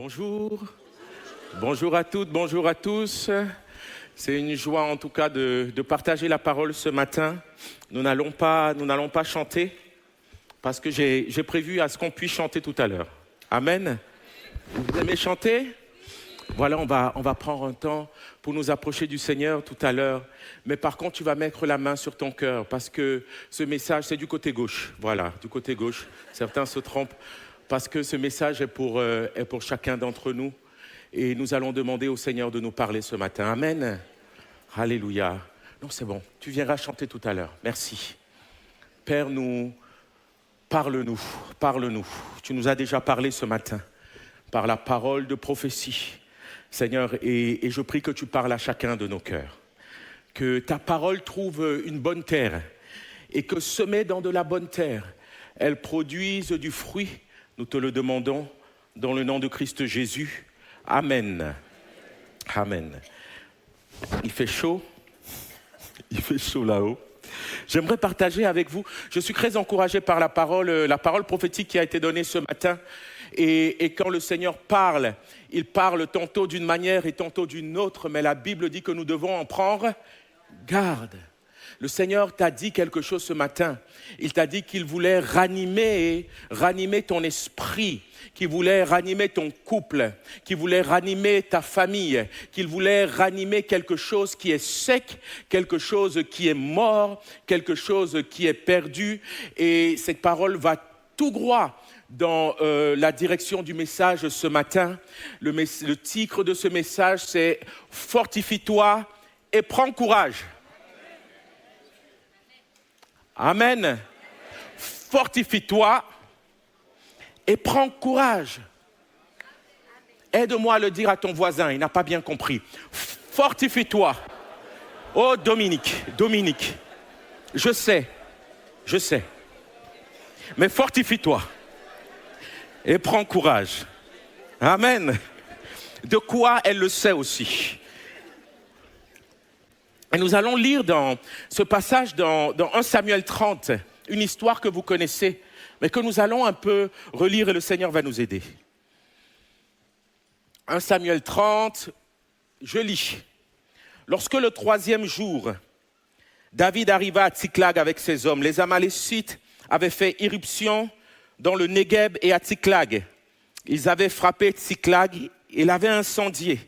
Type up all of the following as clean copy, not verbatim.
Bonjour, bonjour à toutes, bonjour à tous. C'est une joie en tout cas de partager la parole ce matin. Nous n'allons pas chanter parce que j'ai prévu à ce qu'on puisse chanter tout à l'heure. Amen. Vous aimez chanter? Voilà, on va prendre un temps pour nous approcher du Seigneur tout à l'heure. Mais par contre, tu vas mettre la main sur ton cœur parce que ce message, c'est du côté gauche. Voilà, du côté gauche. Certains se trompent parce que ce message est pour chacun d'entre nous. Et nous allons demander au Seigneur de nous parler ce matin. Amen. Alléluia. Non, c'est bon. Tu viendras chanter tout à l'heure. Merci. Père, parle-nous. Tu nous as déjà parlé ce matin par la parole de prophétie. Seigneur, et je prie que tu parles à chacun de nos cœurs. Que ta parole trouve une bonne terre et que semée dans de la bonne terre, elle produise du fruit. Nous te le demandons dans le nom de Christ Jésus. Amen. Amen. Il fait chaud là-haut. J'aimerais partager avec vous, je suis très encouragé par la parole prophétique qui a été donnée ce matin. Et quand le Seigneur parle, il parle tantôt d'une manière et tantôt d'une autre, mais la Bible dit que nous devons en prendre garde. Le Seigneur t'a dit quelque chose ce matin. Il t'a dit qu'il voulait ranimer ton esprit, qu'il voulait ranimer ton couple, qu'il voulait ranimer ta famille, qu'il voulait ranimer quelque chose qui est sec, quelque chose qui est mort, quelque chose qui est perdu. Et cette parole va tout droit dans la direction du message ce matin. Le titre de ce message, c'est « Fortifie-toi et prends courage ». Amen. Fortifie-toi et prends courage. Aide-moi à le dire à ton voisin, il n'a pas bien compris. Fortifie-toi. Oh Dominique, je sais. Mais fortifie-toi et prends courage. Amen. De quoi elle le sait aussi. Et nous allons lire dans ce passage dans 1 Samuel 30, une histoire que vous connaissez, mais que nous allons un peu relire et le Seigneur va nous aider. 1 Samuel 30, je lis. Lorsque le 3e jour, David arriva à Tsiklag avec ses hommes, les Amalécites avaient fait irruption dans le Négueb et à Tsiklag. Ils avaient frappé Tsiklag et l'avaient incendié.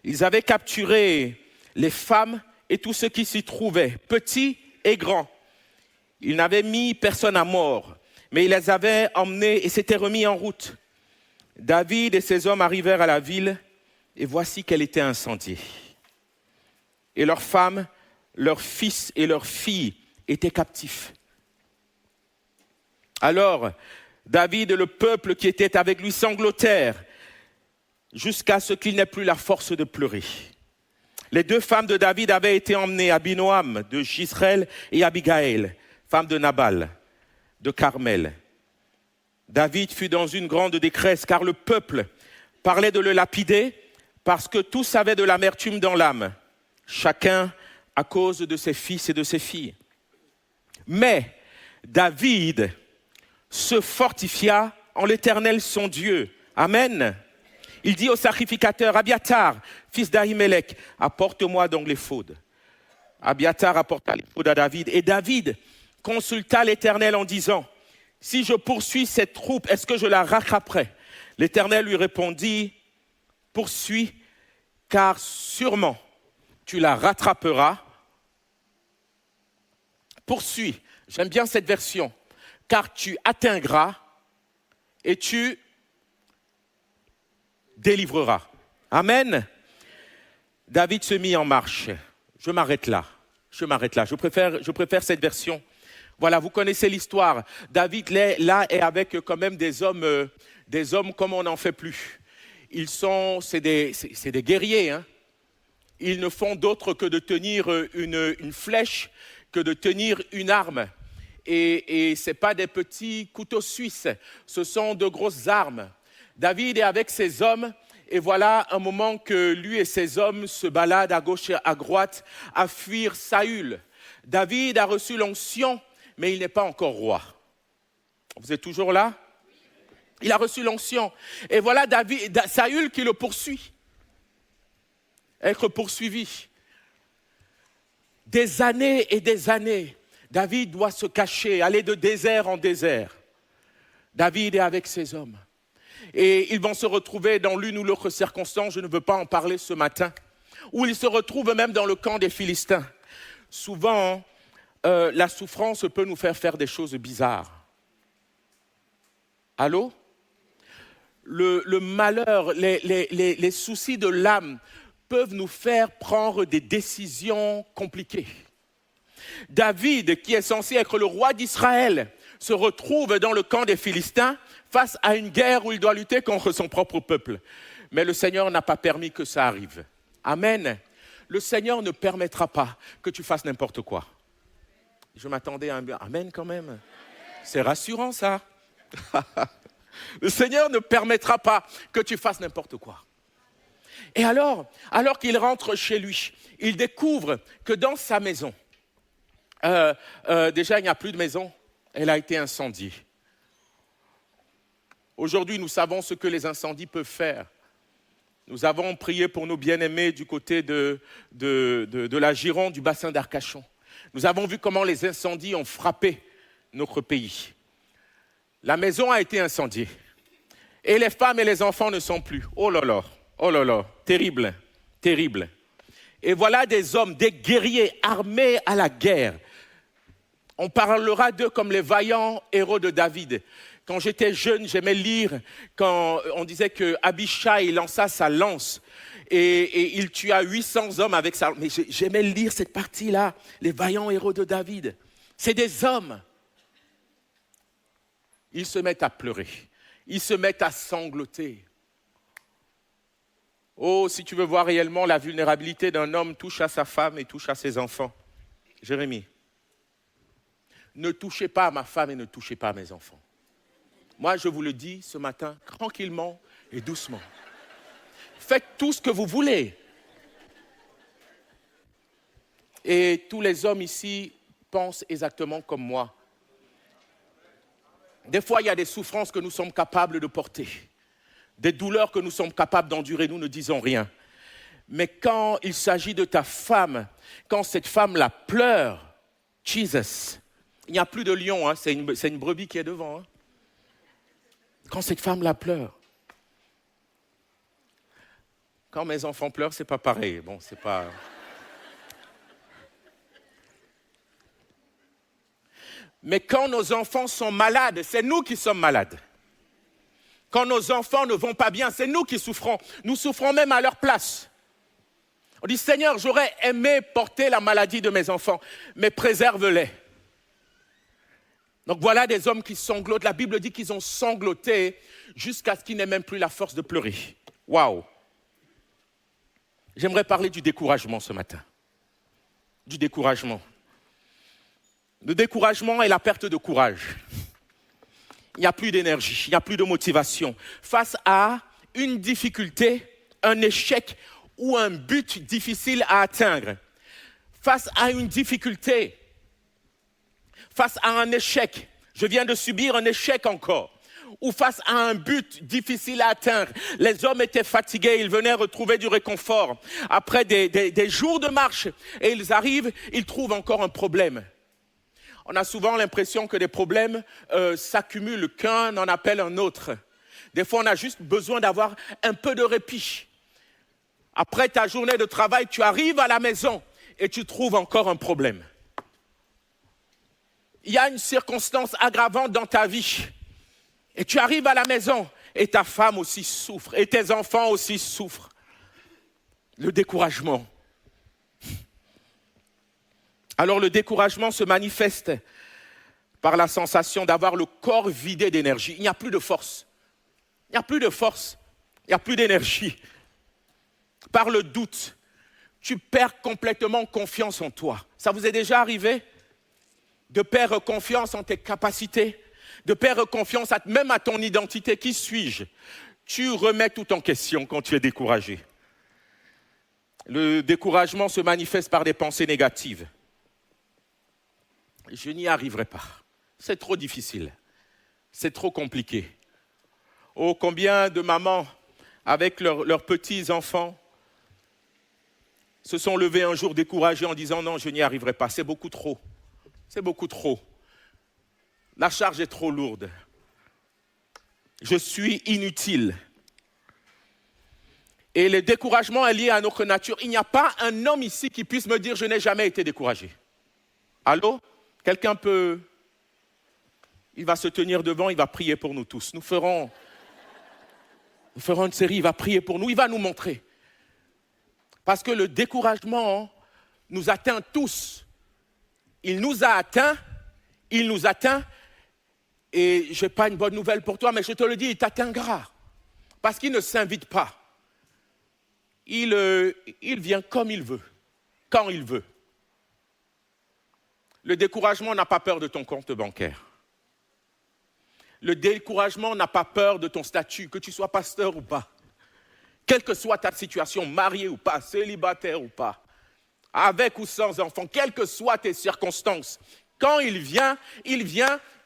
Ils avaient capturé les femmes et tous ceux qui s'y trouvaient, petits et grands. Ils n'avaient mis personne à mort, mais ils les avaient emmenés et s'étaient remis en route. David et ses hommes arrivèrent à la ville, et voici qu'elle était incendiée. Et leurs femmes, leurs fils et leurs filles étaient captifs. Alors, David et le peuple qui était avec lui sanglotèrent, jusqu'à ce qu'il n'ait plus la force de pleurer. Les 2 femmes de David avaient été emmenées, Abinoam de Jisraël et Abigaël, femme de Nabal, de Carmel. David fut dans une grande détresse car le peuple parlait de le lapider parce que tous avaient de l'amertume dans l'âme, chacun à cause de ses fils et de ses filles. Mais David se fortifia en l'Éternel son Dieu. Amen. Il dit au sacrificateur, Abiatar, fils d'Ahimelech, apporte-moi donc l'éphod. Abiatar apporta l'éphod à David. Et David consulta l'Éternel en disant, si je poursuis cette troupe, est-ce que je la rattraperai? L'Éternel lui répondit, poursuis, car sûrement tu la rattraperas. Poursuis, j'aime bien cette version, car tu atteindras et tu délivreras. Amen. David se mit en marche. Je m'arrête là. Je préfère cette version. Voilà, vous connaissez l'histoire. David là est avec quand même des hommes comme on n'en fait plus. C'est des guerriers. Hein. Ils ne font d'autre que de tenir une flèche, que de tenir une arme. Et ce n'est pas des petits couteaux suisses, ce sont de grosses armes. David est avec ses hommes et voilà un moment que lui et ses hommes se baladent à gauche et à droite à fuir Saül. David a reçu l'onction, mais il n'est pas encore roi. Vous êtes toujours là? Il a reçu l'onction. Et voilà Saül qui le poursuit. Être poursuivi. Des années et des années, David doit se cacher, aller de désert en désert. David est avec ses hommes. Et ils vont se retrouver dans l'une ou l'autre circonstance, je ne veux pas en parler ce matin, où ils se retrouvent même dans le camp des Philistins. Souvent, la souffrance peut nous faire des choses bizarres. Allô? Le malheur, les soucis de l'âme peuvent nous faire prendre des décisions compliquées. David, qui est censé être le roi d'Israël, se retrouve dans le camp des Philistins face à une guerre où il doit lutter contre son propre peuple. Mais le Seigneur n'a pas permis que ça arrive. Amen. Le Seigneur ne permettra pas que tu fasses n'importe quoi. Je m'attendais à un amen quand même. C'est rassurant ça. Le Seigneur ne permettra pas que tu fasses n'importe quoi. Et alors qu'il rentre chez lui, il découvre que dans sa maison, déjà il n'y a plus de maison, elle a été incendiée. Aujourd'hui, nous savons ce que les incendies peuvent faire. Nous avons prié pour nos bien-aimés du côté de la Gironde, du bassin d'Arcachon. Nous avons vu comment les incendies ont frappé notre pays. La maison a été incendiée. Et les femmes et les enfants ne sont plus. Oh là là, terrible, terrible. Et voilà des hommes, des guerriers armés à la guerre. On parlera d'eux comme les vaillants héros de David. Quand j'étais jeune, j'aimais lire quand on disait que Abishai lança sa lance et il tua 800 hommes avec sa lance. Mais j'aimais lire cette partie-là, les vaillants héros de David. C'est des hommes. Ils se mettent à pleurer. Ils se mettent à sangloter. Oh, si tu veux voir réellement la vulnérabilité d'un homme, touche à sa femme et touche à ses enfants. Jérémie, ne touchez pas à ma femme et ne touchez pas à mes enfants. Moi, je vous le dis ce matin, tranquillement et doucement. Faites tout ce que vous voulez. Et tous les hommes ici pensent exactement comme moi. Des fois, il y a des souffrances que nous sommes capables de porter. Des douleurs que nous sommes capables d'endurer, nous ne disons rien. Mais quand il s'agit de ta femme, quand cette femme-là pleure, Jesus, il n'y a plus de lion, hein, c'est une brebis qui est devant. Hein. Quand cette femme-là pleure. Quand mes enfants pleurent, c'est pas pareil. Bon, c'est pas... Mais quand nos enfants sont malades, c'est nous qui sommes malades. Quand nos enfants ne vont pas bien, c'est nous qui souffrons. Nous souffrons même à leur place. On dit, Seigneur, j'aurais aimé porter la maladie de mes enfants, mais préserve-les. Donc voilà des hommes qui sanglotent. La Bible dit qu'ils ont sangloté jusqu'à ce qu'ils n'aient même plus la force de pleurer. Waouh! J'aimerais parler du découragement ce matin. Du découragement. Le découragement est la perte de courage. Il n'y a plus d'énergie, il n'y a plus de motivation. Face à une difficulté, un échec ou un but difficile à atteindre. Face à une difficulté, face à un échec, je viens de subir un échec encore. Ou face à un but difficile à atteindre. Les hommes étaient fatigués, ils venaient retrouver du réconfort. Après des jours de marche, et ils arrivent, ils trouvent encore un problème. On a souvent l'impression que des problèmes s'accumulent, qu'un en appelle un autre. Des fois, on a juste besoin d'avoir un peu de répit. Après ta journée de travail, tu arrives à la maison et tu trouves encore un problème. Il y a une circonstance aggravante dans ta vie. Et tu arrives à la maison et ta femme aussi souffre et tes enfants aussi souffrent. Le découragement. Alors le découragement se manifeste par la sensation d'avoir le corps vidé d'énergie. Il n'y a plus de force. Il n'y a plus de force. Il n'y a plus d'énergie. Par le doute, tu perds complètement confiance en toi. Ça vous est déjà arrivé de perdre confiance en tes capacités, de perdre confiance même à ton identité. Qui suis-je? Tu remets tout en question quand tu es découragé. Le découragement se manifeste par des pensées négatives. Je n'y arriverai pas. C'est trop difficile. C'est trop compliqué. Oh, combien de mamans avec leurs petits-enfants se sont levées un jour découragées en disant « Non, je n'y arriverai pas, c'est beaucoup trop. C'est beaucoup trop. La charge est trop lourde. Je suis inutile. » Et le découragement est lié à notre nature. Il n'y a pas un homme ici qui puisse me dire « Je n'ai jamais été découragé. » Allô? Quelqu'un peut... Il va se tenir devant, il va prier pour nous tous. Nous ferons une série, il va prier pour nous, il va nous montrer. Parce que le découragement nous atteint tous. Il nous a atteints, et je n'ai pas une bonne nouvelle pour toi, mais je te le dis, il t'atteindra. Parce qu'il ne s'invite pas. Il vient comme il veut, quand il veut. Le découragement n'a pas peur de ton compte bancaire. Le découragement n'a pas peur de ton statut, que tu sois pasteur ou pas. Quelle que soit ta situation, marié ou pas, célibataire ou pas, avec ou sans enfant, quelles que soient tes circonstances, quand il vient,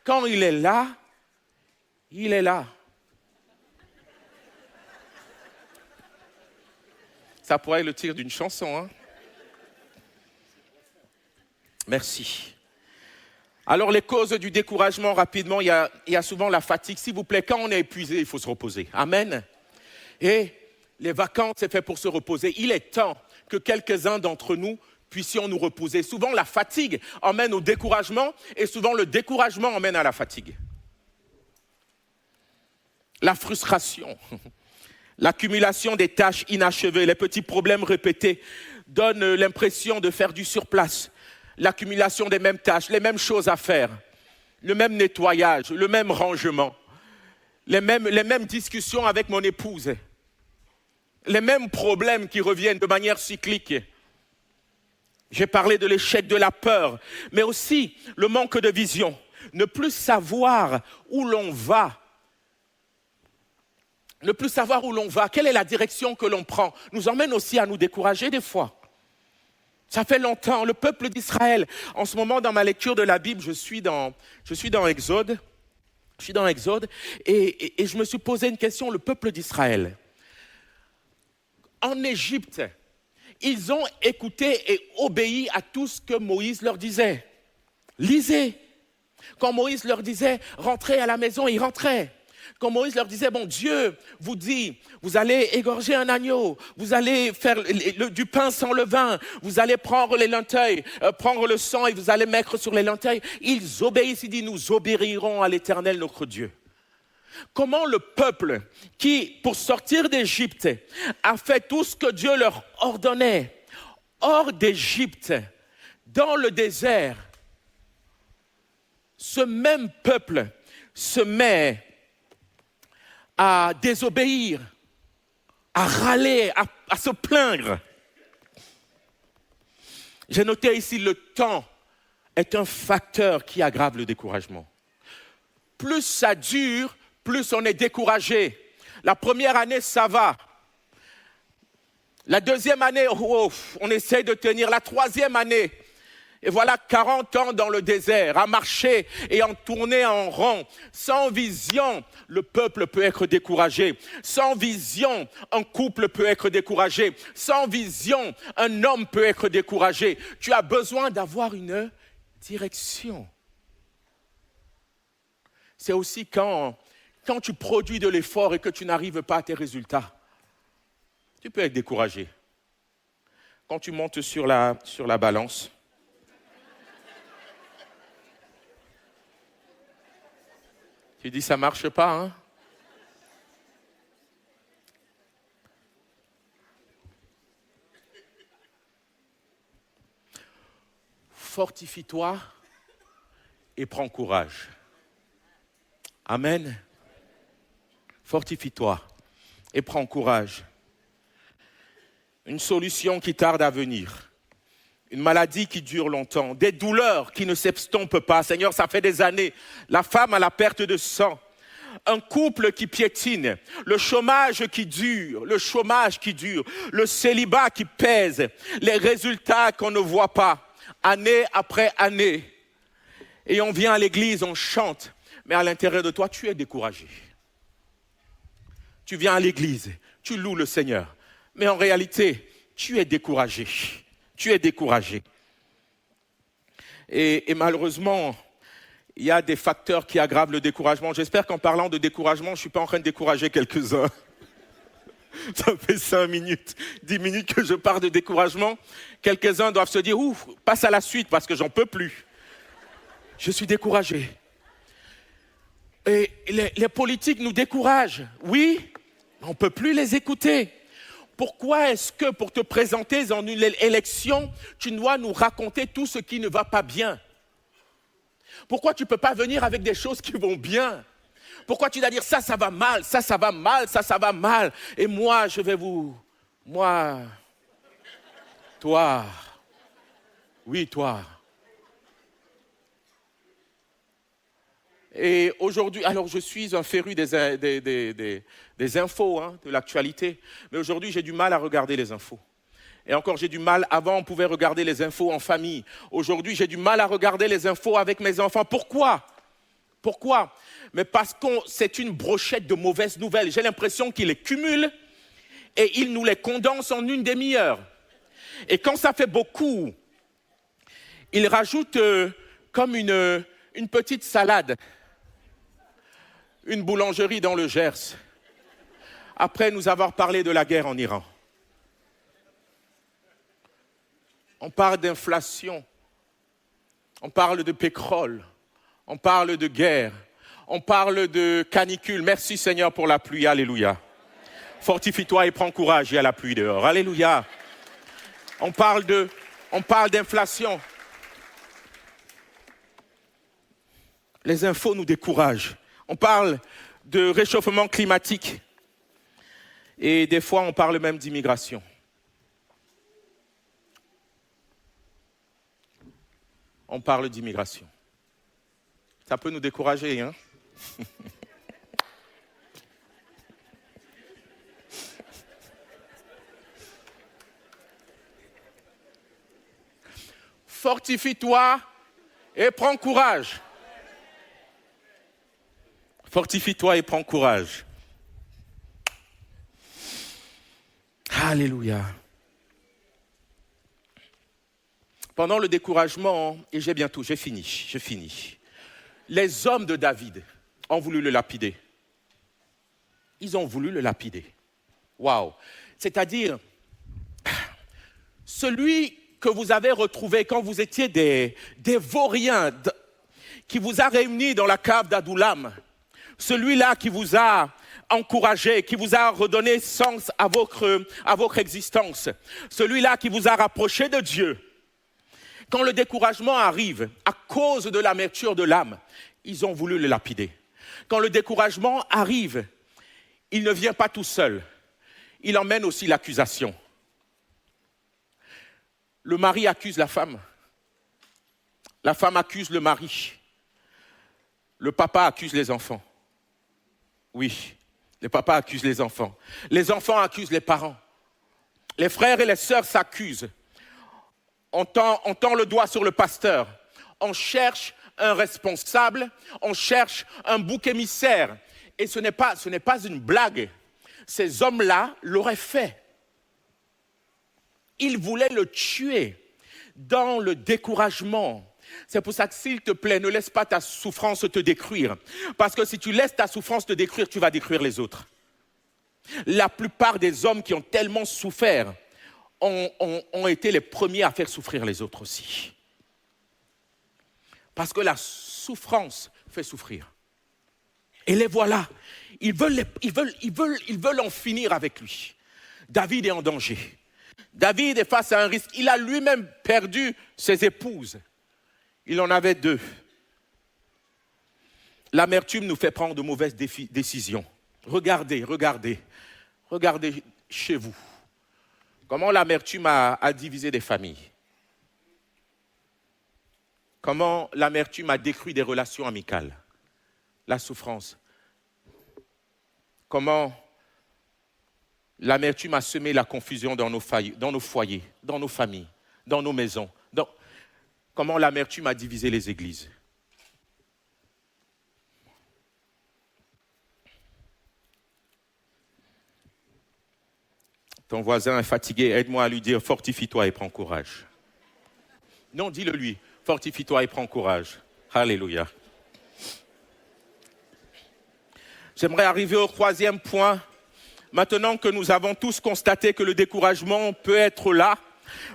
quand il est là, il est là. Ça pourrait être le titre d'une chanson, hein? Merci. Alors, les causes du découragement, rapidement, il y a souvent la fatigue. S'il vous plaît, quand on est épuisé, il faut se reposer. Amen. Et les vacances, c'est fait pour se reposer. Il est temps que quelques-uns d'entre nous puissions nous reposer. Souvent, la fatigue emmène au découragement et souvent, le découragement emmène à la fatigue. La frustration, l'accumulation des tâches inachevées, les petits problèmes répétés donnent l'impression de faire du surplace. L'accumulation des mêmes tâches, les mêmes choses à faire, le même nettoyage, le même rangement, les mêmes discussions avec mon épouse, les mêmes problèmes qui reviennent de manière cyclique. J'ai parlé de l'échec, de la peur, mais aussi le manque de vision, ne plus savoir où l'on va. Ne plus savoir où l'on va, quelle est la direction que l'on prend, nous emmène aussi à nous décourager des fois. Ça fait longtemps, le peuple d'Israël, en ce moment dans ma lecture de la Bible, je suis dans Exode, et je me suis posé une question, le peuple d'Israël. En Égypte, ils ont écouté et obéi à tout ce que Moïse leur disait. Lisez. Quand Moïse leur disait, rentrez à la maison, ils rentraient. Quand Moïse leur disait, bon, Dieu vous dit, vous allez égorger un agneau, vous allez faire du pain sans levain, vous allez prendre les lentilles, prendre le sang et vous allez mettre sur les lentilles. Ils obéissent, il dit, nous obéirons à l'Éternel notre Dieu. Comment le peuple qui, pour sortir d'Égypte, a fait tout ce que Dieu leur ordonnait, hors d'Égypte, dans le désert, ce même peuple se met à désobéir, à râler, à se plaindre. J'ai noté ici, le temps est un facteur qui aggrave le découragement. Plus ça dure, plus on est découragé. La première année, ça va. La deuxième année, on essaie de tenir. La troisième année, et voilà 40 ans dans le désert, à marcher et en tourner en rond. Sans vision, le peuple peut être découragé. Sans vision, un couple peut être découragé. Sans vision, un homme peut être découragé. Tu as besoin d'avoir une direction. C'est aussi quand tu produis de l'effort et que tu n'arrives pas à tes résultats, tu peux être découragé. Quand tu montes sur la balance, tu dis, ça ne marche pas, hein? Fortifie-toi et prends courage. Amen. Fortifie-toi et prends courage. Une solution qui tarde à venir. Une maladie qui dure longtemps, des douleurs qui ne s'estompent pas. Seigneur, ça fait des années. La femme à la perte de sang, un couple qui piétine, le chômage qui dure, le célibat qui pèse, les résultats qu'on ne voit pas, année après année. Et on vient à l'église, on chante, mais à l'intérieur de toi, tu es découragé. Tu viens à l'église, tu loues le Seigneur. Mais en réalité, tu es découragé. Tu es découragé. Et malheureusement, il y a des facteurs qui aggravent le découragement. J'espère qu'en parlant de découragement, je ne suis pas en train de décourager quelques-uns. Ça fait 5 minutes, 10 minutes que je parle de découragement. Quelques-uns doivent se dire, ouf, passe à la suite parce que j'en peux plus. Je suis découragé. Et les politiques nous découragent. Oui, on ne peut plus les écouter. Pourquoi est-ce que pour te présenter dans une élection, tu dois nous raconter tout ce qui ne va pas bien? Pourquoi tu ne peux pas venir avec des choses qui vont bien? Pourquoi tu dois dire ça va mal, ça va mal, ça va mal? Et moi, je vais toi, oui, toi. Et aujourd'hui, alors je suis un féru des infos, de l'actualité, mais aujourd'hui j'ai du mal à regarder les infos. Et encore j'ai du mal, avant on pouvait regarder les infos en famille. Aujourd'hui j'ai du mal à regarder les infos avec mes enfants. Pourquoi? Mais parce que c'est une brochette de mauvaises nouvelles. J'ai l'impression qu'ils les cumulent et ils nous les condensent en une demi-heure. Et quand ça fait beaucoup, ils rajoutent comme une petite salade. Une boulangerie dans le Gers, après nous avoir parlé de la guerre en Iran. On parle d'inflation, on parle de pétrole, on parle de guerre, on parle de canicule. Merci Seigneur pour la pluie, alléluia. Fortifie-toi et prends courage, il y a la pluie dehors, alléluia. On parle d'inflation. Les infos nous découragent. On parle de réchauffement climatique et des fois on parle même d'immigration. On parle d'immigration. Ça peut nous décourager, hein? Fortifie-toi et prends courage. Fortifie-toi et prends courage. Alléluia. Pendant le découragement, et j'ai fini. Les hommes de David ont voulu le lapider. Ils ont voulu le lapider. Waouh. C'est-à-dire, celui que vous avez retrouvé quand vous étiez des vauriens, qui vous a réunis dans la cave d'Adoulam, celui-là qui vous a encouragé, qui vous a redonné sens à votre existence, celui-là qui vous a rapproché de Dieu. Quand le découragement arrive à cause de l'amertume de l'âme, ils ont voulu le lapider. Quand le découragement arrive, il ne vient pas tout seul. Il emmène aussi l'accusation. Le mari accuse la femme. La femme accuse le mari. Le papa accuse les enfants. Oui, les papas accusent les enfants. Les enfants accusent les parents. Les frères et les sœurs s'accusent. On tend le doigt sur le pasteur. On cherche un responsable. On cherche un bouc émissaire. Et ce n'est pas une blague. Ces hommes-là l'auraient fait. Ils voulaient le tuer dans le découragement. C'est pour ça que s'il te plaît, ne laisse pas ta souffrance te détruire. Parce que si tu laisses ta souffrance te détruire, tu vas détruire les autres. La plupart des hommes qui ont tellement souffert ont été les premiers à faire souffrir les autres aussi. Parce que la souffrance fait souffrir. Et les voilà. Ils veulent en finir avec lui. David est en danger. David est face à un risque. Il a lui-même perdu ses épouses. Il en avait 2. L'amertume nous fait prendre de mauvaises décisions. Regardez chez vous. Comment l'amertume a divisé des familles. Comment l'amertume a détruit des relations amicales. La souffrance. Comment l'amertume a semé la confusion dans nos foyers, dans nos familles, dans nos maisons. Comment l'amertume a divisé les églises. Ton voisin est fatigué, aide-moi à lui dire fortifie-toi et prends courage. Non, dis-le lui, fortifie-toi et prends courage. Alléluia. J'aimerais arriver au troisième point. Maintenant que nous avons tous constaté que le découragement peut être là,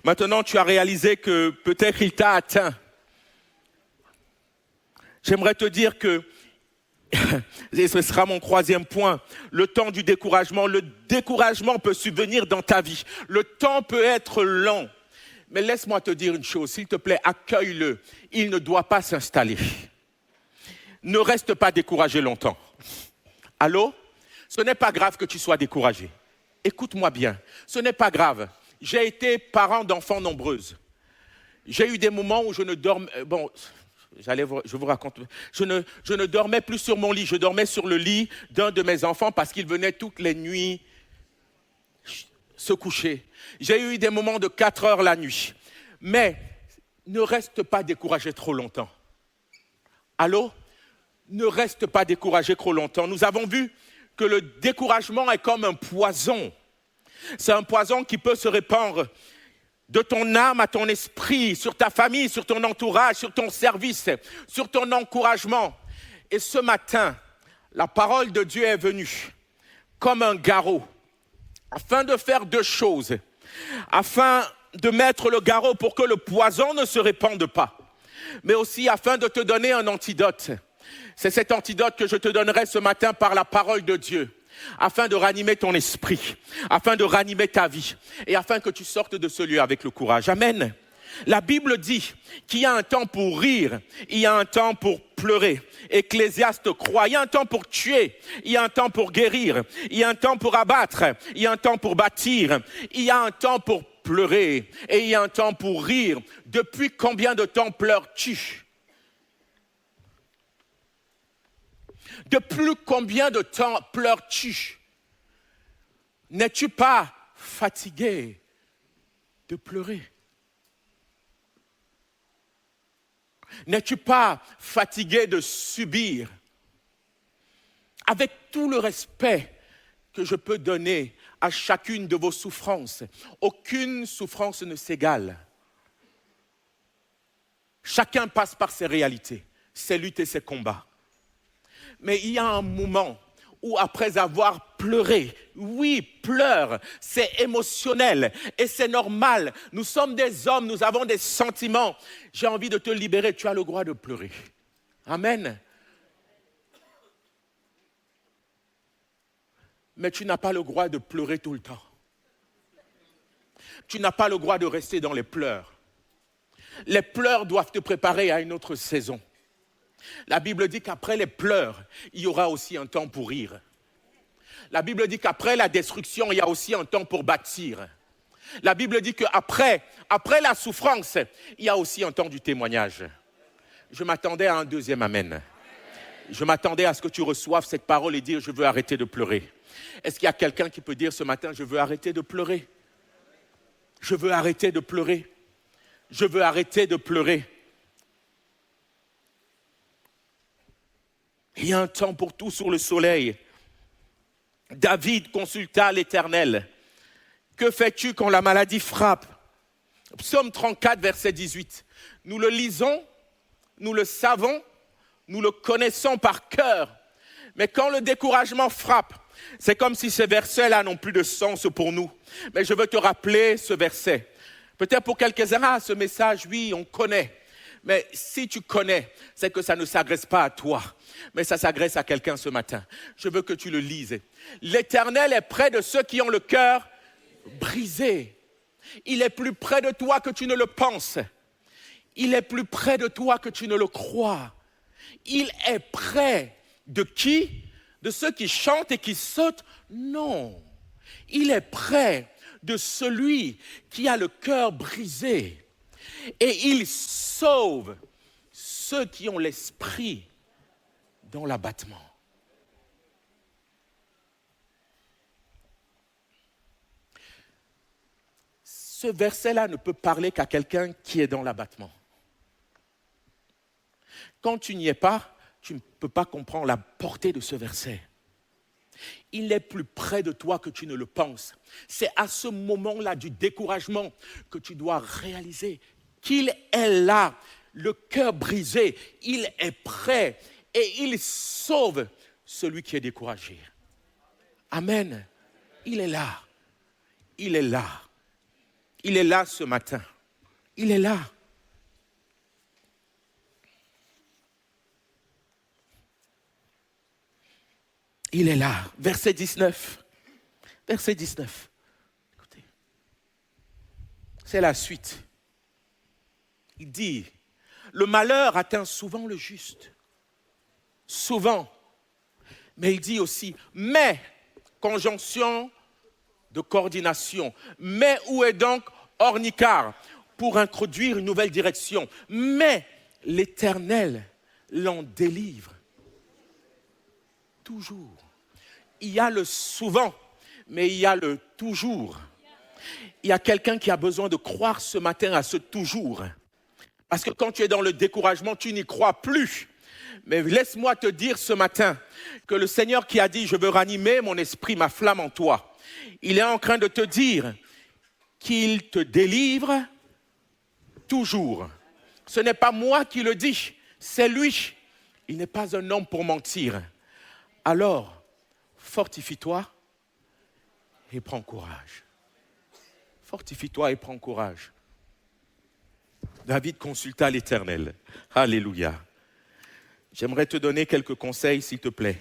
maintenant tu as réalisé que peut-être il t'a atteint. J'aimerais te dire que, et ce sera mon troisième point, le temps du découragement. Le découragement peut subvenir dans ta vie. Le temps peut être long. Mais laisse-moi te dire une chose, s'il te plaît, accueille-le. Il ne doit pas s'installer. Ne reste pas découragé longtemps. Allô? Ce n'est pas grave que tu sois découragé. Écoute-moi bien, ce n'est pas grave. J'ai été parent d'enfants nombreuses. J'ai eu des moments où je ne dormais... je vous raconte. Je ne dormais plus sur mon lit. Je dormais sur le lit d'un de mes enfants parce qu'il venait toutes les nuits se coucher. J'ai eu des moments de 4 heures la nuit. Mais ne reste pas découragé trop longtemps. Allô? Ne reste pas découragé trop longtemps. Nous avons vu que le découragement est comme un poison. C'est un poison qui peut se répandre de ton âme à ton esprit, sur ta famille, sur ton entourage, sur ton service, sur ton encouragement. Et ce matin, la parole de Dieu est venue comme un garrot, afin de faire 2 choses, afin de mettre le garrot pour que le poison ne se répande pas, mais aussi afin de te donner un antidote. C'est cet antidote que je te donnerai ce matin par la parole de Dieu, afin de ranimer ton esprit, afin de ranimer ta vie, et afin que tu sortes de ce lieu avec le courage. Amen. La Bible dit qu'il y a un temps pour rire, il y a un temps pour pleurer. Ecclésiaste croit, il y a un temps pour tuer, il y a un temps pour guérir, il y a un temps pour abattre, il y a un temps pour bâtir, il y a un temps pour pleurer, et il y a un temps pour rire. Depuis combien de temps pleures-tu? Depuis combien de temps pleures-tu? N'es-tu pas fatigué de pleurer? N'es-tu pas fatigué de subir? Avec tout le respect que je peux donner à chacune de vos souffrances, aucune souffrance ne s'égale. Chacun passe par ses réalités, ses luttes et ses combats. Mais il y a un moment où après avoir pleuré, oui, pleure, c'est émotionnel et c'est normal. Nous sommes des hommes, nous avons des sentiments. J'ai envie de te libérer, tu as le droit de pleurer. Amen. Mais tu n'as pas le droit de pleurer tout le temps. Tu n'as pas le droit de rester dans les pleurs. Les pleurs doivent te préparer à une autre saison. La Bible dit qu'après les pleurs, il y aura aussi un temps pour rire. La Bible dit qu'après la destruction, il y a aussi un temps pour bâtir. La Bible dit qu'après la souffrance, il y a aussi un temps du témoignage. Je m'attendais à un deuxième amen. Je m'attendais à ce que tu reçoives cette parole et dire « Je veux arrêter de pleurer ». Est-ce qu'il y a quelqu'un qui peut dire ce matin « Je veux arrêter de pleurer ». Je veux arrêter de pleurer. Je veux arrêter de pleurer. Il y a un temps pour tout sous le soleil. David consulta l'Éternel. Que fais-tu quand la maladie frappe? Psaume 34, verset 18. Nous le lisons, nous le savons, nous le connaissons par cœur. Mais quand le découragement frappe, c'est comme si ces versets-là n'ont plus de sens pour nous. Mais je veux te rappeler ce verset. Peut-être pour quelques-uns, ce message, oui, on connaît. Mais si tu connais, c'est que ça ne s'adresse pas à toi, mais ça s'adresse à quelqu'un ce matin. Je veux que tu le lises. L'Éternel est près de ceux qui ont le cœur brisé. Il est plus près de toi que tu ne le penses. Il est plus près de toi que tu ne le crois. Il est près de qui? De ceux qui chantent et qui sautent? Non. Il est près de celui qui a le cœur brisé. Et il sauve ceux qui ont l'esprit dans l'abattement. Ce verset-là ne peut parler qu'à quelqu'un qui est dans l'abattement. Quand tu n'y es pas, tu ne peux pas comprendre la portée de ce verset. Il est plus près de toi que tu ne le penses. C'est à ce moment-là du découragement que tu dois réaliser qu'il est là, le cœur brisé, il est prêt et il sauve celui qui est découragé. Amen. Il est là. Il est là. Il est là ce matin. Il est là. Il est là. Verset 19. Verset 19. Écoutez. C'est la suite. Il dit, le malheur atteint souvent le juste. Souvent. Mais il dit aussi, mais, conjonction de coordination. Mais où est donc Ornicar pour introduire une nouvelle direction? Mais l'Éternel l'en délivre. Toujours. Il y a le souvent, mais il y a le toujours. Il y a quelqu'un qui a besoin de croire ce matin à ce toujours. Parce que quand tu es dans le découragement, tu n'y crois plus. Mais laisse-moi te dire ce matin que le Seigneur qui a dit « Je veux ranimer mon esprit, ma flamme en toi », il est en train de te dire qu'il te délivre toujours. Ce n'est pas moi qui le dis, c'est lui. Il n'est pas un homme pour mentir. Alors, fortifie-toi et prends courage. Fortifie-toi et prends courage. David consulta l'Éternel. Alléluia. J'aimerais te donner quelques conseils, s'il te plaît.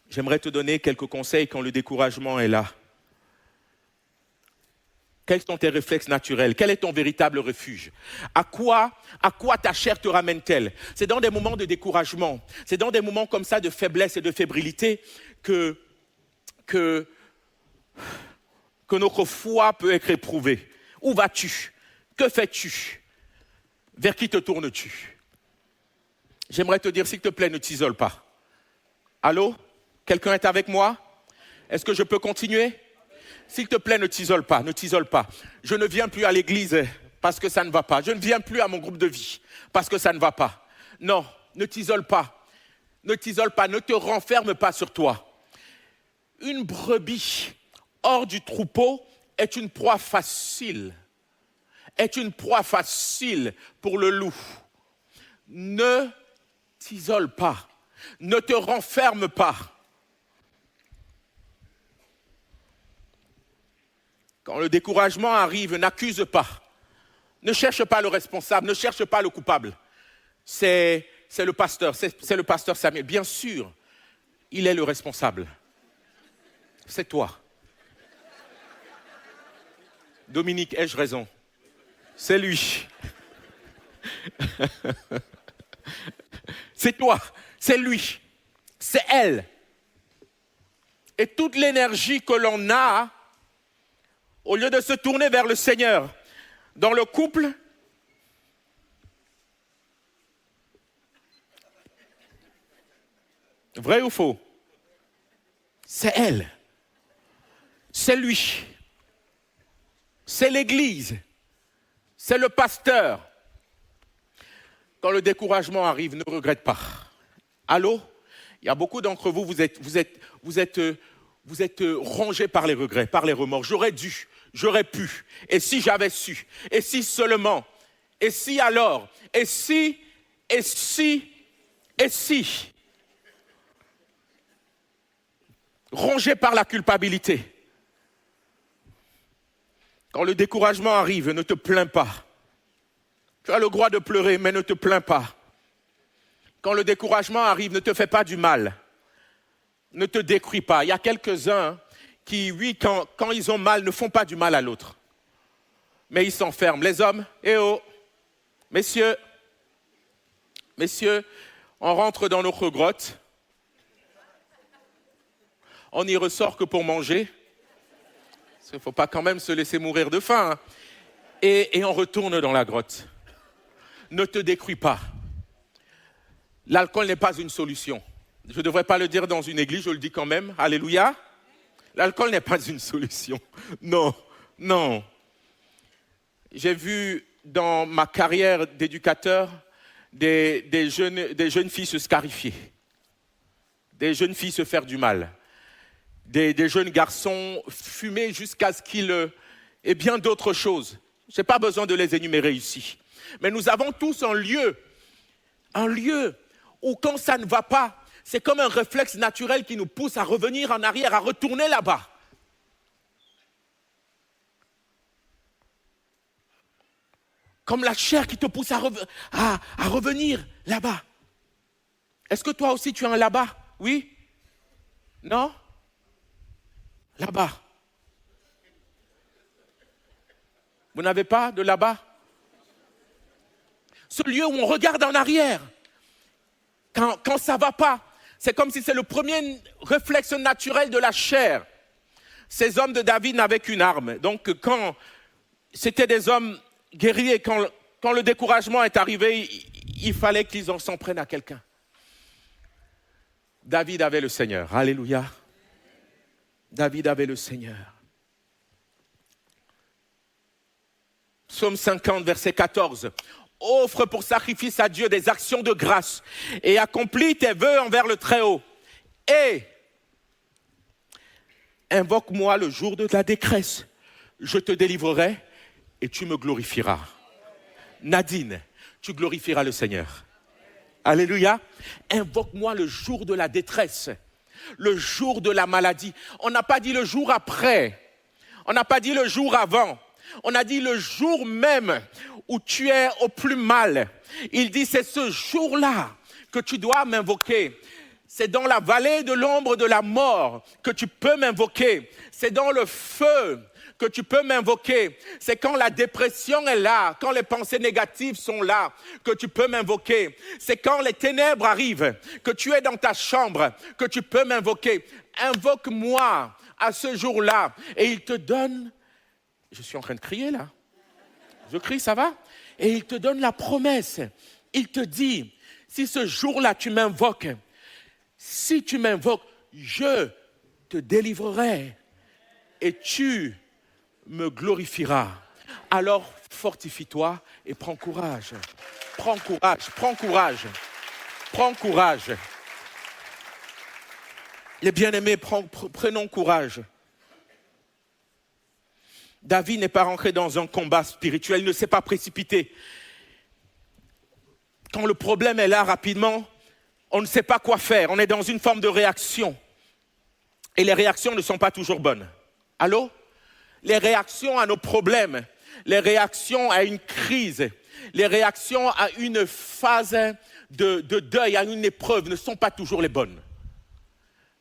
J'aimerais te donner quelques conseils quand le découragement est là. Quels sont tes réflexes naturels? Quel est ton véritable refuge? À quoi ta chair te ramène-t-elle? C'est dans des moments de découragement, c'est dans des moments comme ça de faiblesse et de fébrilité que notre foi peut être éprouvée. Où vas-tu? Que fais-tu? Vers qui te tournes-tu? J'aimerais te dire, s'il te plaît, ne t'isole pas. Allô? Quelqu'un est avec moi? Est-ce que je peux continuer? S'il te plaît, ne t'isole pas, ne t'isole pas. Je ne viens plus à l'église parce que ça ne va pas. Je ne viens plus à mon groupe de vie parce que ça ne va pas. Non, ne t'isole pas. Ne t'isole pas, ne te renferme pas sur toi. Une brebis hors du troupeau est une proie facile. Est une proie facile pour le loup. Ne t'isole pas. Ne te renferme pas. Quand le découragement arrive, n'accuse pas. Ne cherche pas le responsable, ne cherche pas le coupable. C'est le pasteur Samuel. Bien sûr, il est le responsable. C'est toi. Dominique, ai-je raison? C'est lui. C'est toi, c'est lui, c'est elle. Et toute l'énergie que l'on a, au lieu de se tourner vers le Seigneur, dans le couple, vrai ou faux? C'est elle, c'est lui, c'est l'église, c'est le pasteur. Quand le découragement arrive, ne regrette pas. Allô? Il y a beaucoup d'entre vous, vous êtes rongés par les regrets, par les remords. J'aurais dû, j'aurais pu. Et si j'avais su? Et si seulement? Et si alors? Et si? Et si? Et si? Rongés par la culpabilité. Quand le découragement arrive, ne te plains pas. Tu as le droit de pleurer, mais ne te plains pas. Quand le découragement arrive, ne te fais pas du mal. Ne te détruis pas. Il y a quelques-uns qui, oui, quand ils ont mal, ne font pas du mal à l'autre. Mais ils s'enferment. Les hommes, eh oh, messieurs, on rentre dans notre grotte. On n'y ressort que pour manger. Il ne faut pas quand même se laisser mourir de faim. Hein. Et on retourne dans la grotte. Ne te détruis pas. L'alcool n'est pas une solution. Je ne devrais pas le dire dans une église, je le dis quand même. Alléluia. L'alcool n'est pas une solution. Non, non. J'ai vu dans ma carrière d'éducateur des jeunes filles se scarifier. Des jeunes filles se faire du mal. des jeunes garçons fumer jusqu'à ce qu'ils aient bien d'autres choses. Je n'ai pas besoin de les énumérer ici. Mais nous avons tous un lieu où quand ça ne va pas, c'est comme un réflexe naturel qui nous pousse à revenir en arrière, à retourner là-bas. Comme la chair qui te pousse à revenir là-bas. Est-ce que toi aussi tu as un là-bas? Oui? Non? Là-bas. Vous n'avez pas de là-bas? Ce lieu où on regarde en arrière. Quand ça ne va pas, c'est comme si c'est le premier réflexe naturel de la chair. Ces hommes de David n'avaient qu'une arme. Donc quand c'était des hommes guerriers, quand le découragement est arrivé, il fallait qu'ils s'en prennent à quelqu'un. David avait le Seigneur. Alléluia. David avait le Seigneur. Psaume 50, verset 14. Offre pour sacrifice à Dieu des actions de grâce et accomplis tes vœux envers le Très-Haut. Et invoque-moi le jour de ta détresse. Je te délivrerai et tu me glorifieras. Nadine, tu glorifieras le Seigneur. Alléluia. Invoque-moi le jour de la détresse, le jour de la maladie. On n'a pas dit le jour après, on n'a pas dit le jour avant, on a dit le jour même où tu es au plus mal. Il dit c'est ce jour-là que tu dois m'invoquer. C'est dans la vallée de l'ombre de la mort que tu peux m'invoquer. C'est dans le feu que tu peux m'invoquer. C'est quand la dépression est là, quand les pensées négatives sont là, que tu peux m'invoquer. C'est quand les ténèbres arrivent, que tu es dans ta chambre, que tu peux m'invoquer. Invoque-moi à ce jour-là. Et il te donne... Je suis en train de crier là. Je crie, ça va? Et il te donne la promesse. Il te dit, si ce jour-là tu m'invoques, si tu m'invoques, je te délivrerai et tu me glorifieras. Alors fortifie-toi et prends courage. Prends courage, prends courage, prends courage. Les bien-aimés, prenons courage. David n'est pas rentré dans un combat spirituel, il ne s'est pas précipité. Quand le problème est là rapidement, on ne sait pas quoi faire, on est dans une forme de réaction. Et les réactions ne sont pas toujours bonnes. Allô? Les réactions à nos problèmes, les réactions à une crise, les réactions à une phase de deuil, à une épreuve ne sont pas toujours les bonnes.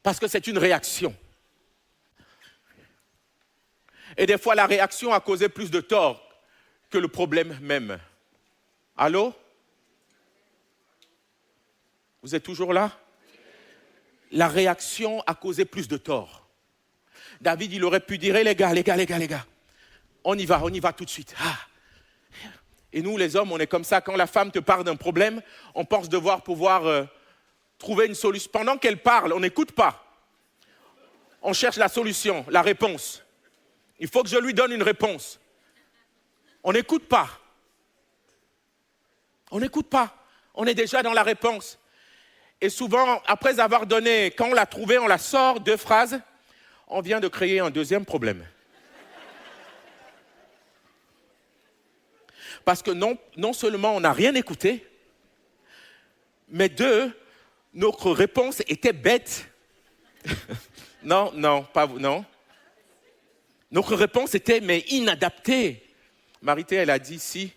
Parce que c'est une réaction. Et des fois, la réaction a causé plus de tort que le problème même. Allô? Vous êtes toujours là? La réaction a causé plus de tort. David, il aurait pu dire, les gars, on y va tout de suite. Ah. Et nous, les hommes, on est comme ça. Quand la femme te parle d'un problème, on pense devoir pouvoir trouver une solution. Pendant qu'elle parle, on n'écoute pas. On cherche la solution, la réponse. Il faut que je lui donne une réponse. On n'écoute pas. On n'écoute pas. On est déjà dans la réponse. Et souvent, après avoir donné, quand on l'a trouvé, on la sort, 2 phrases, on vient de créer un deuxième problème. Parce que non seulement on n'a rien écouté, mais 2, notre réponse était bête. Non, pas vous, non. Notre réponse était, mais inadaptée. Marité, elle a dit, si.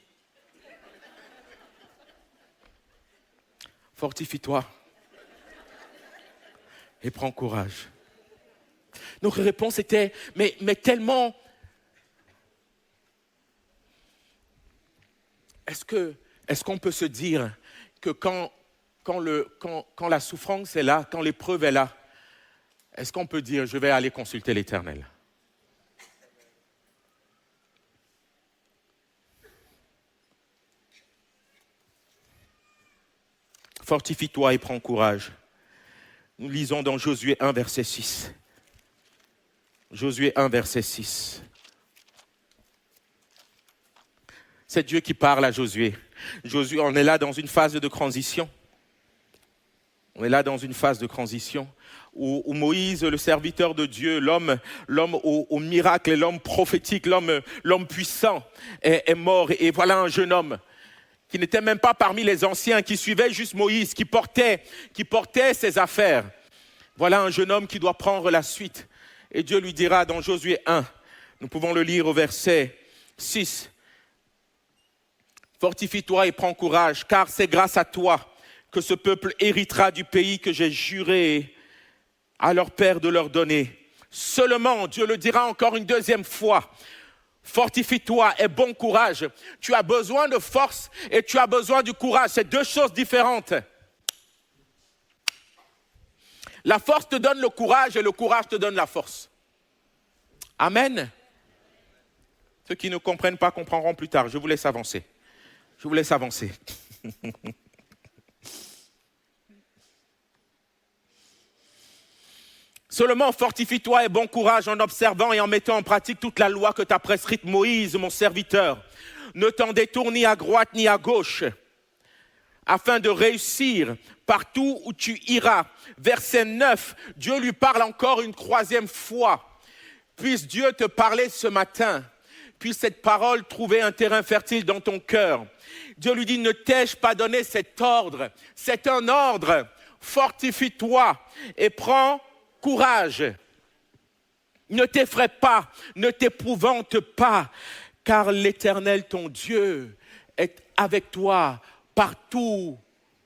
Fortifie-toi et prends courage. Notre réponse était, mais tellement... Est-ce qu'on peut se dire que quand la souffrance est là, quand l'épreuve est là, est-ce qu'on peut dire, je vais aller consulter l'Éternel? Fortifie-toi et prends courage. Nous lisons dans Josué 1, verset 6. Josué 1, verset 6. C'est Dieu qui parle à Josué. Josué, on est là dans une phase de transition. On est là dans une phase de transition où Moïse, le serviteur de Dieu, l'homme au miracle, et l'homme prophétique, l'homme puissant est mort. Et voilà un jeune homme qui n'était même pas parmi les anciens, qui suivait juste Moïse, qui portait ses affaires. Voilà un jeune homme qui doit prendre la suite. Et Dieu lui dira dans Josué 1, nous pouvons le lire au verset 6, « Fortifie-toi et prends courage, car c'est grâce à toi que ce peuple héritera du pays que j'ai juré à leur père de leur donner. Seulement, Dieu le dira encore une deuxième fois, fortifie-toi et bon courage. Tu as besoin de force et tu as besoin du courage. C'est deux choses différentes. La force te donne le courage et le courage te donne la force. Amen. Ceux qui ne comprennent pas comprendront plus tard. Je vous laisse avancer. Je vous laisse avancer. Seulement fortifie-toi et bon courage en observant et en mettant en pratique toute la loi que t'a prescrite Moïse, mon serviteur. Ne t'en détourne ni à droite ni à gauche, afin de réussir partout où tu iras. Verset 9, Dieu lui parle encore une troisième fois. Puisse Dieu te parler ce matin. Puisse cette parole trouver un terrain fertile dans ton cœur. Dieu lui dit, ne t'ai-je pas donné cet ordre? C'est un ordre. Fortifie-toi et prends courage. Ne t'effraie pas, ne t'épouvante pas, car l'Éternel, ton Dieu, est avec toi partout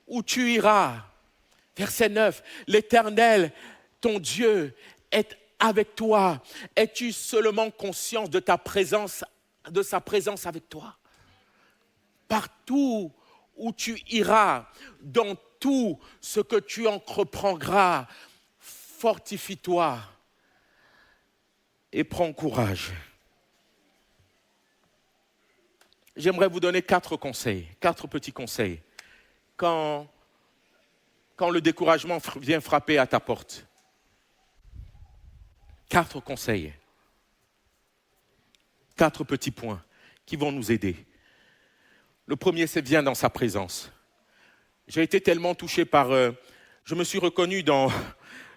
où tu iras. Verset 9, l'Éternel, ton Dieu, est avec toi. Es-tu seulement conscient de ta présence, de sa présence avec toi? Partout où tu iras, dans tout ce que tu entreprendras, fortifie-toi et prends courage. J'aimerais vous donner 4 petits conseils. Quand le découragement vient frapper à ta porte. 4 conseils. 4 petits points qui vont nous aider. Le premier, c'est viens dans sa présence. J'ai été tellement touché par... je me suis reconnu dans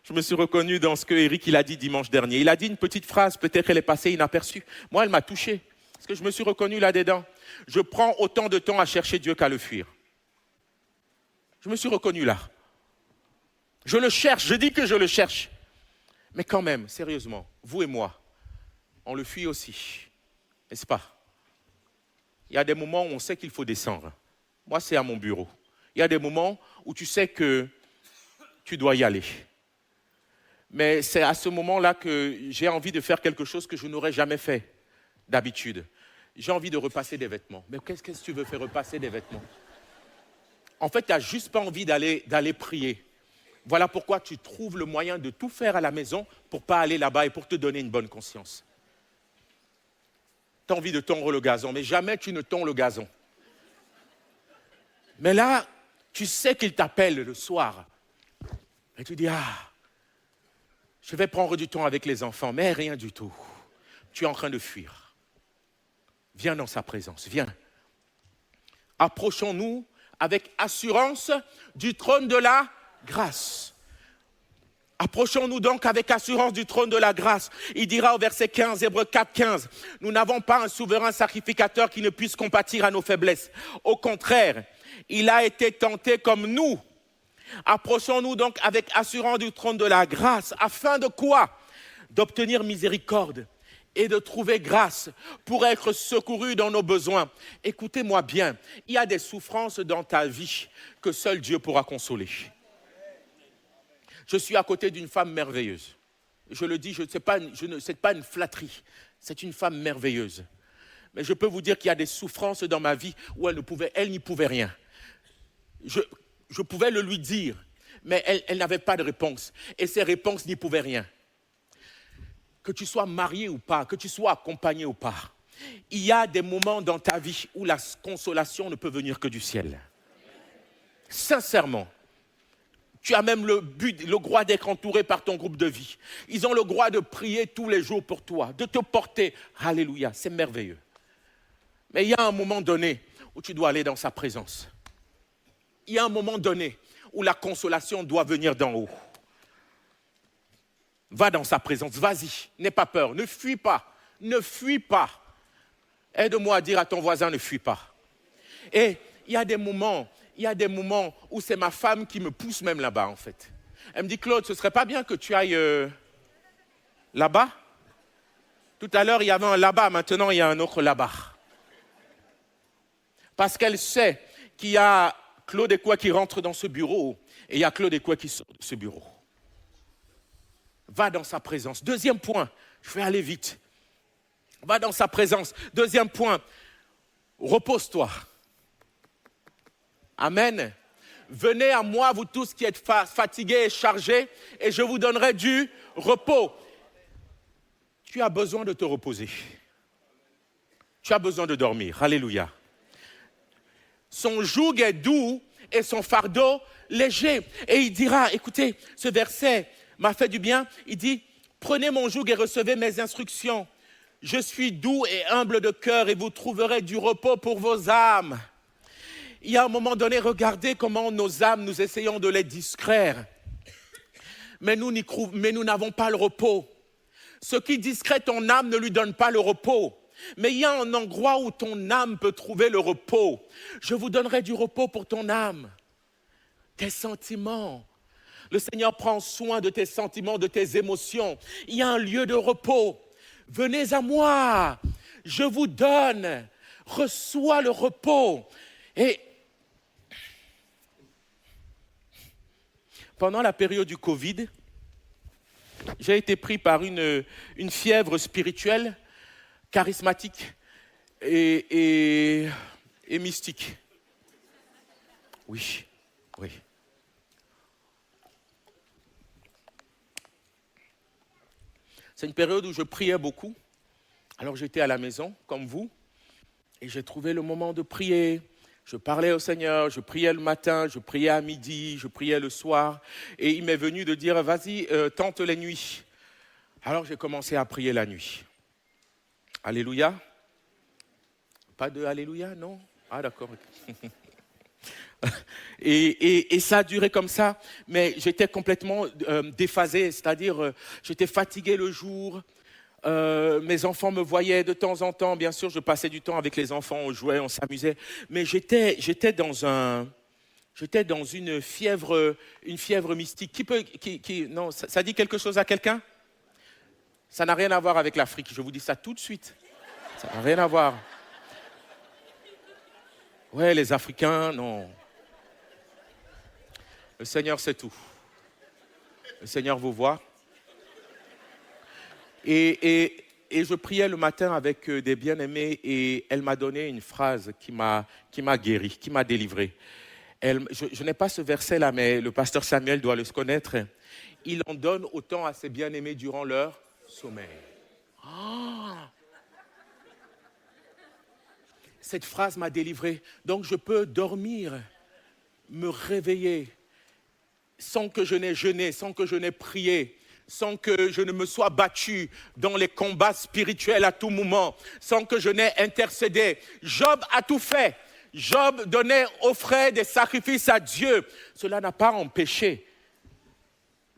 ce que Eric il a dit dimanche dernier. Il a dit une petite phrase, peut-être qu'elle est passée inaperçue. Moi, elle m'a touché, parce que je me suis reconnu là-dedans. Je prends autant de temps à chercher Dieu qu'à le fuir. Je me suis reconnu là. Je le cherche, je dis que je le cherche. Mais quand même, sérieusement, vous et moi, on le fuit aussi, n'est-ce pas? Il y a des moments où on sait qu'il faut descendre. Moi, c'est à mon bureau. Il y a des moments où tu sais que tu dois y aller. Mais c'est à ce moment-là que j'ai envie de faire quelque chose que je n'aurais jamais fait d'habitude. J'ai envie de repasser des vêtements. Mais qu'est-ce que tu veux faire repasser des vêtements? En fait, tu n'as juste pas envie d'aller prier. Voilà pourquoi tu trouves le moyen de tout faire à la maison pour ne pas aller là-bas et pour te donner une bonne conscience. Tu as envie de tondre le gazon, mais jamais tu ne tonds le gazon. Mais là, tu sais qu'il t'appelle le soir. Et tu dis, je vais prendre du temps avec les enfants, mais rien du tout. Tu es en train de fuir. Viens dans sa présence, viens. Approchons-nous avec assurance du trône de la grâce. Approchons-nous donc avec assurance du trône de la grâce. Il dira au verset 15, Hébreux 4, 15, « Nous n'avons pas un souverain sacrificateur qui ne puisse compatir à nos faiblesses. Au contraire, il a été tenté comme nous. Approchons-nous donc avec assurance du trône de la grâce, afin de quoi? D'obtenir miséricorde et de trouver grâce pour être secouru dans nos besoins. » Écoutez-moi bien, il y a des souffrances dans ta vie que seul Dieu pourra consoler. Je suis à côté d'une femme merveilleuse. Je le dis, c'est pas une flatterie, c'est une femme merveilleuse. Mais je peux vous dire qu'il y a des souffrances dans ma vie où elle n'y pouvait rien. Je pouvais le lui dire, mais elle n'avait pas de réponse. Et ces réponses n'y pouvaient rien. Que tu sois marié ou pas, que tu sois accompagné ou pas, il y a des moments dans ta vie où la consolation ne peut venir que du ciel. Sincèrement. Tu as même le droit d'être entouré par ton groupe de vie. Ils ont le droit de prier tous les jours pour toi, de te porter. Alléluia, c'est merveilleux. Mais il y a un moment donné où tu dois aller dans sa présence. Il y a un moment donné où la consolation doit venir d'en haut. Va dans sa présence, vas-y, n'aie pas peur, ne fuis pas, ne fuis pas. Aide-moi à dire à ton voisin, ne fuis pas. Et il y a des moments où c'est ma femme qui me pousse même là-bas en fait. Elle me dit, Claude, ce ne serait pas bien que tu ailles là-bas? Tout à l'heure, il y avait un là-bas, maintenant il y a un autre là-bas. Parce qu'elle sait qu'il y a Claude Ekwa qui rentre dans ce bureau et il y a Claude Ekwa qui sort de ce bureau. Va dans sa présence. Deuxième point, je vais aller vite. Va dans sa présence. Deuxième point, repose-toi. Amen. Venez à moi, vous tous qui êtes fatigués et chargés, et je vous donnerai du repos. Tu as besoin de te reposer. Tu as besoin de dormir. Alléluia. Son joug est doux et son fardeau léger. Et il dira, écoutez, ce verset m'a fait du bien. Il dit, prenez mon joug et recevez mes instructions. Je suis doux et humble de cœur et vous trouverez du repos pour vos âmes. Il y a un moment donné, regardez comment nos âmes, nous essayons de les distraire. Mais nous n'avons pas le repos. Ce qui distrait ton âme ne lui donne pas le repos. Mais il y a un endroit où ton âme peut trouver le repos. Je vous donnerai du repos pour ton âme. Tes sentiments. Le Seigneur prend soin de tes sentiments, de tes émotions. Il y a un lieu de repos. Venez à moi. Je vous donne. Reçois le repos. Et pendant la période du Covid, j'ai été pris par une fièvre spirituelle, charismatique et mystique. Oui. C'est une période où je priais beaucoup. Alors j'étais à la maison, comme vous, et j'ai trouvé le moment de prier. Je parlais au Seigneur, je priais le matin, je priais à midi, je priais le soir. Et il m'est venu de dire, vas-y, tente les nuits. Alors j'ai commencé à prier la nuit. Alléluia. Pas de Alléluia, non? Ah d'accord. Et ça a duré comme ça, mais j'étais complètement déphasé, c'est-à-dire j'étais fatigué le jour. Mes enfants me voyaient de temps en temps. Bien sûr, je passais du temps avec les enfants, on jouait, on s'amusait. Mais j'étais dans une fièvre mystique. Non, ça dit quelque chose à quelqu'un? Ça n'a rien à voir avec l'Afrique. Je vous dis ça tout de suite. Ça n'a rien à voir. Ouais, les Africains, non. Le Seigneur sait tout. Le Seigneur vous voit. Et je priais le matin avec des bien-aimés et elle m'a donné une phrase qui m'a guéri, qui m'a délivré. Je n'ai pas ce verset-là, mais le pasteur Samuel doit le connaître. Il en donne autant à ses bien-aimés durant leur sommeil. Oh! Cette phrase m'a délivré. Donc je peux dormir, me réveiller, sans que je n'ai jeûné, sans que je n'ai prié, sans que je ne me sois battu dans les combats spirituels à tout moment, sans que je n'ai intercédé. Job a tout fait. Job offrait des sacrifices à Dieu. Cela n'a pas empêché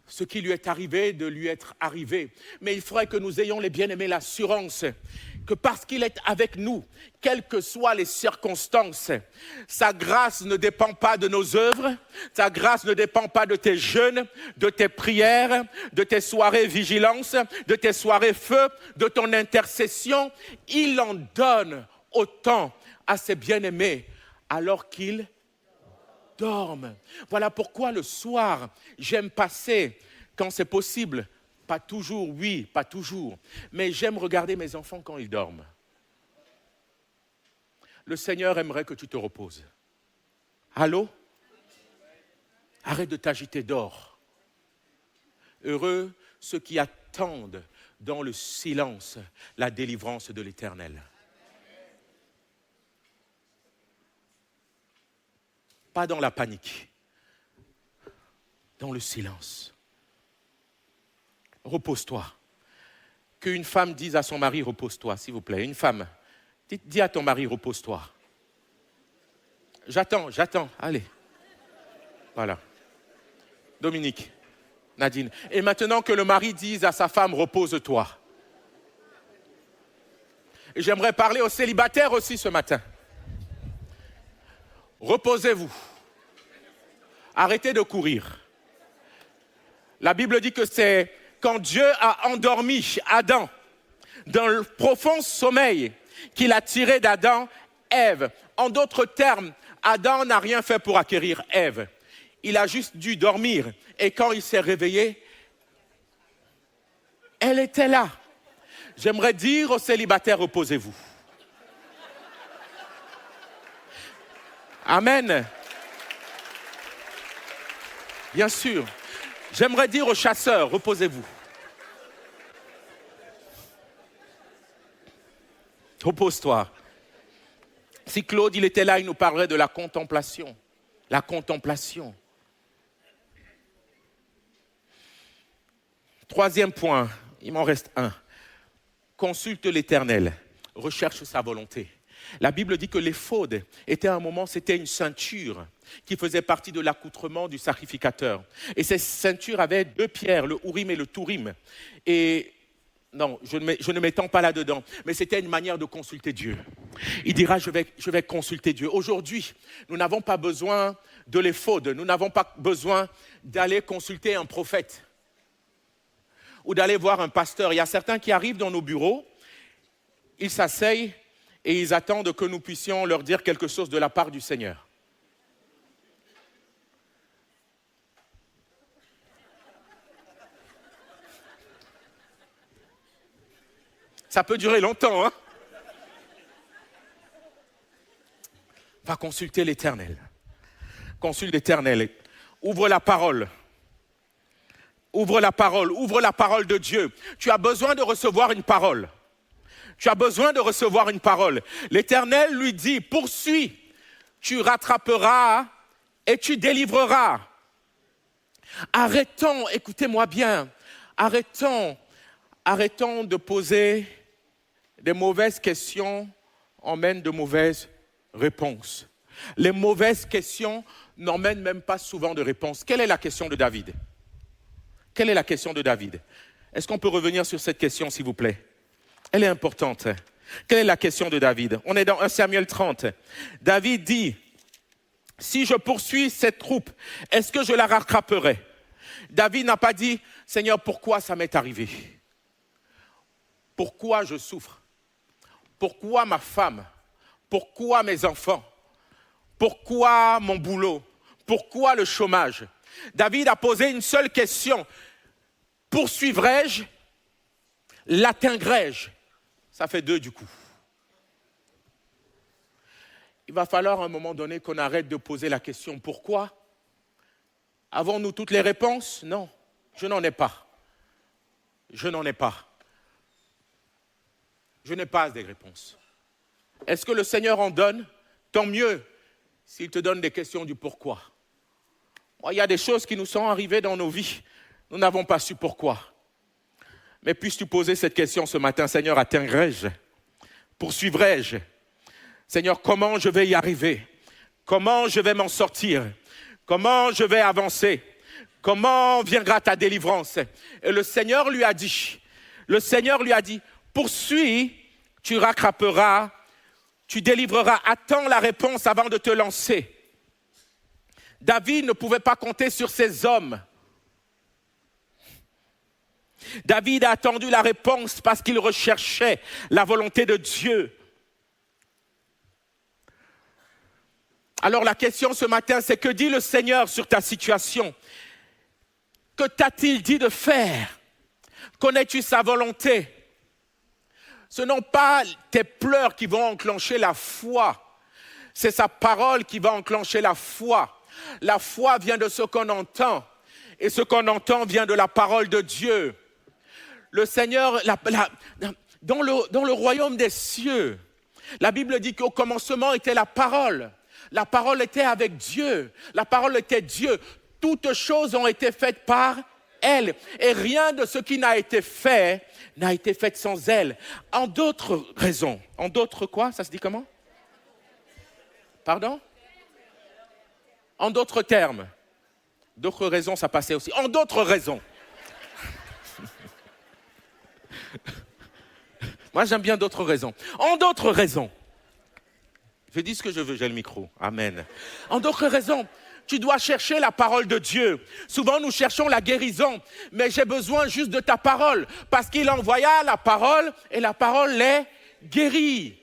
ce qui lui est arrivé de lui être arrivé. Mais il faudrait que nous ayons, les bien-aimés, l'assurance que parce qu'il est avec nous, quelles que soient les circonstances, sa grâce ne dépend pas de nos œuvres, sa grâce ne dépend pas de tes jeûnes, de tes prières, de tes soirées vigilance, de tes soirées feu, de ton intercession. Il en donne autant à ses bien-aimés alors qu'ils dorment. Voilà pourquoi le soir, j'aime passer, quand c'est possible, pas toujours, oui, pas toujours, mais j'aime regarder mes enfants quand ils dorment. Le Seigneur aimerait que tu te reposes. Allô? Arrête de t'agiter, dors. Heureux ceux qui attendent dans le silence la délivrance de l'Éternel. Pas dans la panique, dans le silence. Repose-toi. Qu'une femme dise à son mari, repose-toi, s'il vous plaît. Une femme, dis à ton mari, repose-toi. J'attends, allez. Voilà. Dominique, Nadine. Et maintenant que le mari dise à sa femme, repose-toi. Et j'aimerais parler aux célibataires aussi ce matin. Reposez-vous. Arrêtez de courir. La Bible dit que c'est quand Dieu a endormi Adam dans le profond sommeil qu'il a tiré d'Adam Ève. En d'autres termes, Adam n'a rien fait pour acquérir Ève. Il a juste dû dormir. Et quand il s'est réveillé, elle était là. J'aimerais dire aux célibataires, reposez-vous. Amen. Bien sûr. J'aimerais dire aux chasseurs, reposez-vous. Repose-toi. Si Claude, il était là, il nous parlerait de la contemplation. La contemplation. Troisième point, il m'en reste un. Consulte l'Éternel, recherche sa volonté. La Bible dit que l'éphod était à un moment, c'était une ceinture qui faisait partie de l'accoutrement du sacrificateur. Et cette ceinture avait deux pierres, le Urim et le Thurim. Et non, je ne m'étends pas là-dedans, mais c'était une manière de consulter Dieu. Il dira, je vais consulter Dieu. Aujourd'hui, nous n'avons pas besoin de l'éphod, nous n'avons pas besoin d'aller consulter un prophète ou d'aller voir un pasteur. Il y a certains qui arrivent dans nos bureaux, ils s'asseyent et ils attendent que nous puissions leur dire quelque chose de la part du Seigneur. Ça peut durer longtemps, hein? Va consulter l'Éternel. Consulte l'Éternel. Ouvre la parole. Ouvre la parole de Dieu. Tu as besoin de recevoir une parole. Tu as besoin de recevoir une parole. L'Éternel lui dit, poursuis, tu rattraperas et tu délivreras. Arrêtons, écoutez-moi bien, arrêtons de poser des mauvaises questions emmènent de mauvaises réponses. Les mauvaises questions n'emmènent même pas souvent de réponses. Quelle est la question de David? Quelle est la question de David? Est-ce qu'on peut revenir sur cette question, s'il vous plaît? Elle est importante. Quelle est la question de David? On est dans 1 Samuel 30. David dit, si je poursuis cette troupe, est-ce que je la rattraperai? David n'a pas dit, Seigneur, pourquoi ça m'est arrivé? Pourquoi je souffre? Pourquoi ma femme? Pourquoi mes enfants? Pourquoi mon boulot? Pourquoi le chômage? David a posé une seule question. Poursuivrai-je? L'atteindrai-je? Ça fait deux du coup. Il va falloir à un moment donné qu'on arrête de poser la question pourquoi? Avons-nous toutes les réponses? Non, je n'en ai pas. Je n'en ai pas. Je n'ai pas des réponses. Est-ce que le Seigneur en donne? Tant mieux s'il te donne des questions du pourquoi. Il y a des choses qui nous sont arrivées dans nos vies. Nous n'avons pas su pourquoi. Mais puisses-tu poser cette question ce matin, Seigneur, atteindrai-je? Poursuivrai-je? Seigneur, comment je vais y arriver? Comment je vais m'en sortir? Comment je vais avancer? Comment viendra ta délivrance? Et le Seigneur lui a dit, poursuis, tu rattraperas, tu délivreras. Attends la réponse avant de te lancer. David ne pouvait pas compter sur ses hommes. David a attendu la réponse parce qu'il recherchait la volonté de Dieu. Alors la question ce matin, c'est que dit le Seigneur sur ta situation? Que t'a-t-il dit de faire? Connais-tu sa volonté? Ce ne sont pas tes pleurs qui vont enclencher la foi. C'est sa parole qui va enclencher la foi. La foi vient de ce qu'on entend. Et ce qu'on entend vient de la parole de Dieu. Le Seigneur, dans le royaume des cieux, la Bible dit qu'au commencement était la parole. La parole était avec Dieu. La parole était Dieu. Toutes choses ont été faites par elle. Et rien de ce qui n'a été fait sans elle. En d'autres raisons. En d'autres quoi? Ça se dit comment? Pardon? En d'autres termes. D'autres raisons, ça passait aussi. En d'autres raisons. Moi, j'aime bien d'autres raisons. En d'autres raisons. Je dis ce que je veux, j'ai le micro. Amen. En d'autres raisons, tu dois chercher la parole de Dieu. Souvent, nous cherchons la guérison, mais j'ai besoin juste de ta parole, parce qu'il envoya la parole et la parole les guérit.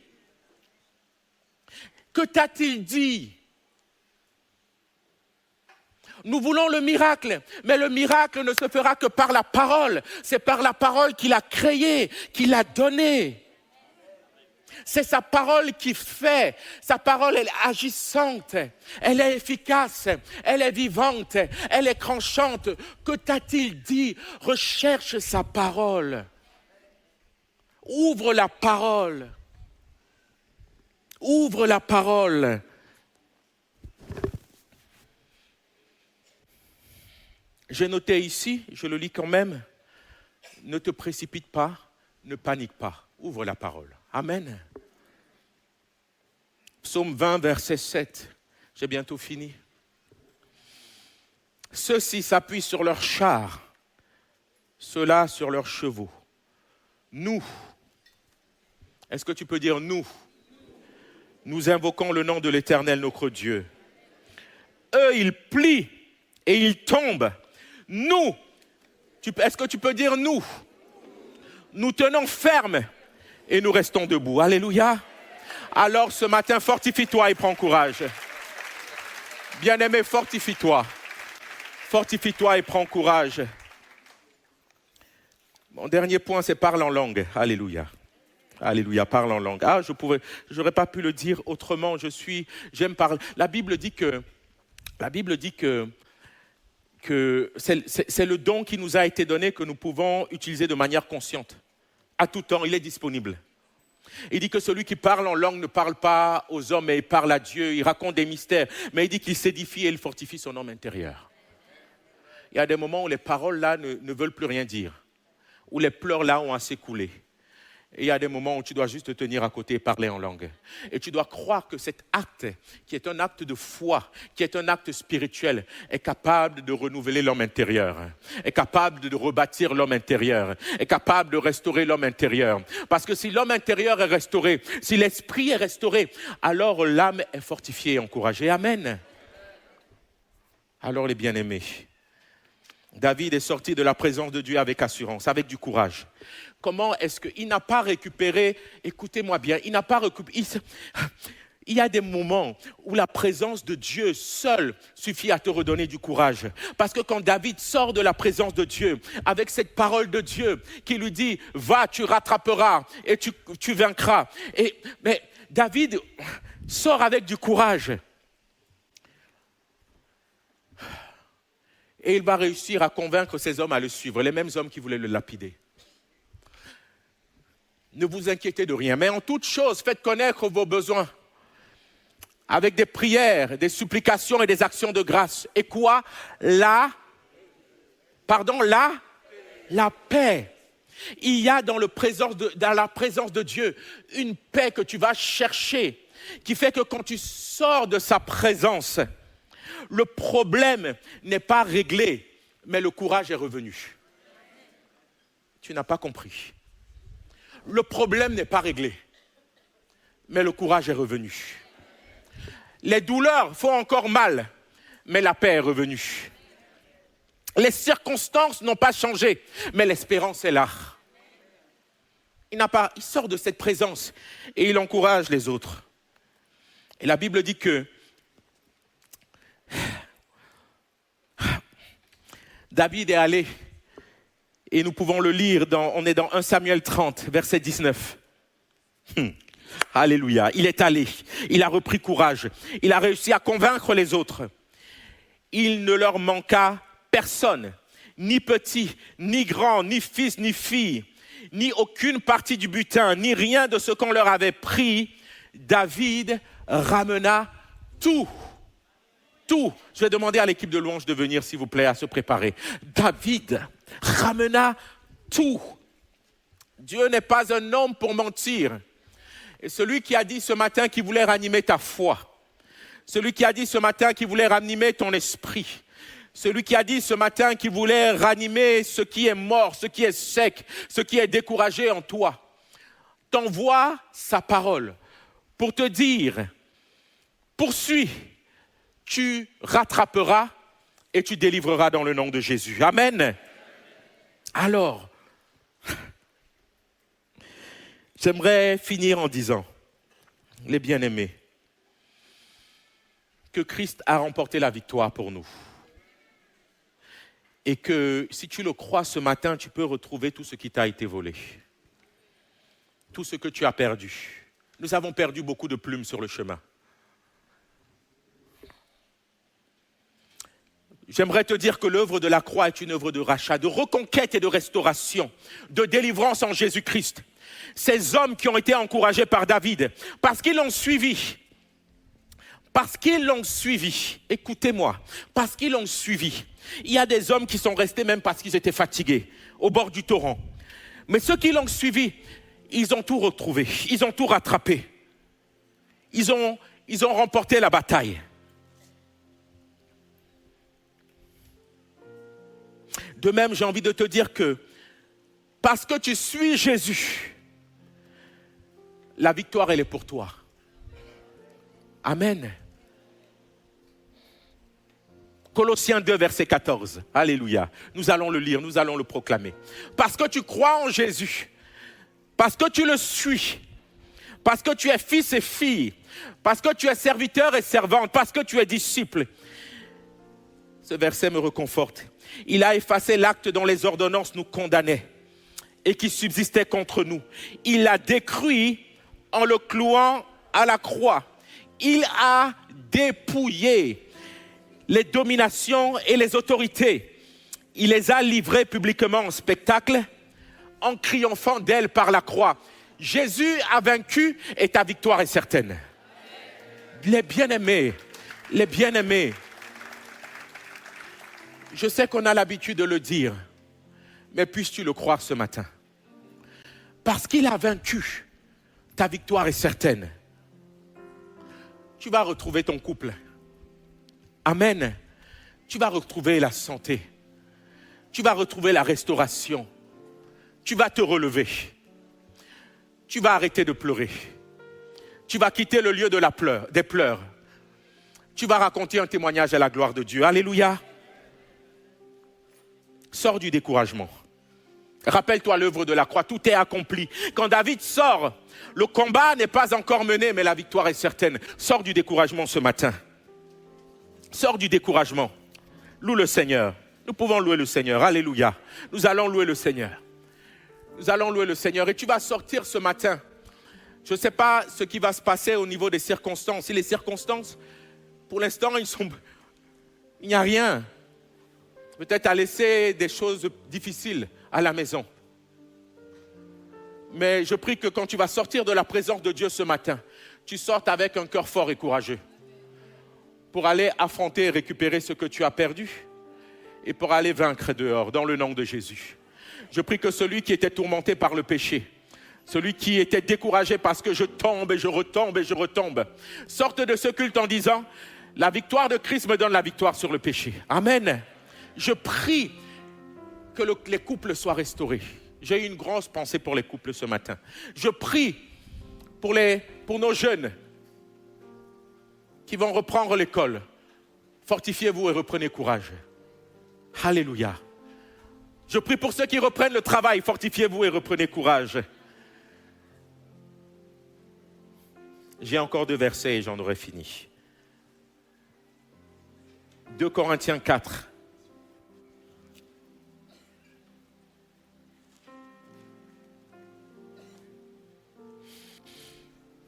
Que t'a-t-il dit? Nous voulons le miracle, mais le miracle ne se fera que par la parole. C'est par la parole qu'il a créé, qu'il a donnée. C'est sa parole qui fait. Sa parole, elle est agissante, elle est efficace, elle est vivante, elle est tranchante. Que t'a-t-il dit? Recherche sa parole. Ouvre la parole. Ouvre la parole. J'ai noté ici, je le lis quand même, ne te précipite pas, ne panique pas, ouvre la parole. Amen. Psaume 20, verset 7, j'ai bientôt fini. Ceux-ci s'appuient sur leurs chars, ceux-là sur leurs chevaux. Nous, est-ce que tu peux dire nous? Nous invoquons le nom de l'Éternel, notre Dieu. Eux, ils plient et ils tombent. Nous, est-ce que tu peux dire nous? Nous tenons ferme et nous restons debout. Alléluia. Alors ce matin, fortifie-toi et prends courage. Bien-aimé, fortifie-toi. Fortifie-toi et prends courage. Mon dernier point, c'est parle en langue. Alléluia. Alléluia, parle en langue. J'aurais pas pu le dire autrement. J'aime parler. La Bible dit que c'est le don qui nous a été donné que nous pouvons utiliser de manière consciente. À tout temps, il est disponible. Il dit que celui qui parle en langue ne parle pas aux hommes, mais il parle à Dieu, il raconte des mystères. Mais il dit qu'il s'édifie et il fortifie son homme intérieur. Il y a des moments où les paroles là ne veulent plus rien dire, où les pleurs là ont assez coulé. Et il y a des moments où tu dois juste te tenir à côté et parler en langue. Et tu dois croire que cet acte, qui est un acte de foi, qui est un acte spirituel, est capable de renouveler l'homme intérieur, est capable de rebâtir l'homme intérieur, est capable de restaurer l'homme intérieur. Parce que si l'homme intérieur est restauré, si l'esprit est restauré, alors l'âme est fortifiée et encouragée. Amen. Alors les bien-aimés, David est sorti de la présence de Dieu avec assurance, avec du courage. Comment est-ce qu'il n'a pas récupéré, écoutez-moi bien, il n'a pas récupéré, il y a des moments où la présence de Dieu seule suffit à te redonner du courage. Parce que quand David sort de la présence de Dieu, avec cette parole de Dieu qui lui dit, va, tu rattraperas et tu vaincras. Mais David sort avec du courage. Et il va réussir à convaincre ces hommes à le suivre, les mêmes hommes qui voulaient le lapider. Ne vous inquiétez de rien, mais en toute chose, faites connaître vos besoins avec des prières, des supplications et des actions de grâce. Et quoi? La paix. Il y a dans la présence de Dieu une paix que tu vas chercher, qui fait que quand tu sors de sa présence, le problème n'est pas réglé, mais le courage est revenu. Tu n'as pas compris. Le problème n'est pas réglé, mais le courage est revenu. Les douleurs font encore mal, mais la paix est revenue. Les circonstances n'ont pas changé, mais l'espérance est là. Il sort de cette présence et il encourage les autres. Et la Bible dit que David est allé, et nous pouvons le lire, on est dans 1 Samuel 30, verset 19. Alléluia, il est allé, il a repris courage, il a réussi à convaincre les autres. Il ne leur manqua personne, ni petit, ni grand, ni fils, ni fille, ni aucune partie du butin, ni rien de ce qu'on leur avait pris. David ramena tout. Tout. Je vais demander à l'équipe de louange de venir, s'il vous plaît, à se préparer. David ramena tout. Dieu n'est pas un homme pour mentir. Et celui qui a dit ce matin qu'il voulait ranimer ta foi, celui qui a dit ce matin qu'il voulait ranimer ton esprit, Celui qui a dit ce matin qu'il voulait ranimer ce qui est mort, ce qui est sec, ce qui est découragé en toi, t'envoie sa parole pour te dire, poursuis, tu rattraperas et tu délivreras dans le nom de Jésus. Amen. Alors, j'aimerais finir en disant, les bien-aimés, que Christ a remporté la victoire pour nous. Et que si tu le crois ce matin, tu peux retrouver tout ce qui t'a été volé. Tout ce que tu as perdu. Nous avons perdu beaucoup de plumes sur le chemin. J'aimerais te dire que l'œuvre de la croix est une œuvre de rachat, de reconquête et de restauration, de délivrance en Jésus-Christ. Ces hommes qui ont été encouragés par David, parce qu'ils l'ont suivi, écoutez-moi, parce qu'ils l'ont suivi. Il y a des hommes qui sont restés même parce qu'ils étaient fatigués, au bord du torrent. Mais ceux qui l'ont suivi, ils ont tout retrouvé, ils ont tout rattrapé. Ils ont remporté la bataille. De même, j'ai envie de te dire que parce que tu suis Jésus, la victoire, elle est pour toi. Amen. Colossiens 2, verset 14. Alléluia. Nous allons le lire, nous allons le proclamer. Parce que tu crois en Jésus, parce que tu le suis, parce que tu es fils et fille, parce que tu es serviteur et servante, parce que tu es disciple. Ce verset me réconforte. Il a effacé l'acte dont les ordonnances nous condamnaient et qui subsistait contre nous. Il l'a détruit en le clouant à la croix. Il a dépouillé les dominations et les autorités. Il les a livrées publiquement en spectacle, en triomphant d'elles par la croix. Jésus a vaincu et ta victoire est certaine. Les bien-aimés, je sais qu'on a l'habitude de le dire, mais puisses-tu le croire ce matin? Parce qu'il a vaincu, ta victoire est certaine. Tu vas retrouver ton couple. Amen. Tu vas retrouver la santé. Tu vas retrouver la restauration. Tu vas te relever. Tu vas arrêter de pleurer. Tu vas quitter le lieu des pleurs. Tu vas raconter un témoignage à la gloire de Dieu. Alléluia. Sors du découragement. Rappelle-toi l'œuvre de la croix, tout est accompli. Quand David sort, le combat n'est pas encore mené, mais la victoire est certaine. Sors du découragement ce matin. Sors du découragement. Loue le Seigneur. Nous pouvons louer le Seigneur. Alléluia. Nous allons louer le Seigneur. Nous allons louer le Seigneur. Et tu vas sortir ce matin. Je ne sais pas ce qui va se passer au niveau des circonstances. Si les circonstances, pour l'instant, il n'y a rien. Peut-être à laisser des choses difficiles à la maison. Mais je prie que quand tu vas sortir de la présence de Dieu ce matin, tu sortes avec un cœur fort et courageux pour aller affronter et récupérer ce que tu as perdu et pour aller vaincre dehors dans le nom de Jésus. Je prie que celui qui était tourmenté par le péché, celui qui était découragé parce que je tombe et je retombe, sorte de ce culte en disant « La victoire de Christ me donne la victoire sur le péché. » Amen. Je prie que les couples soient restaurés. J'ai eu une grosse pensée pour les couples ce matin. Je prie pour nos jeunes qui vont reprendre l'école. Fortifiez-vous et reprenez courage. Alléluia. Je prie pour ceux qui reprennent le travail. Fortifiez-vous et reprenez courage. J'ai encore 2 versets et j'en aurai fini. 2 Corinthiens 4.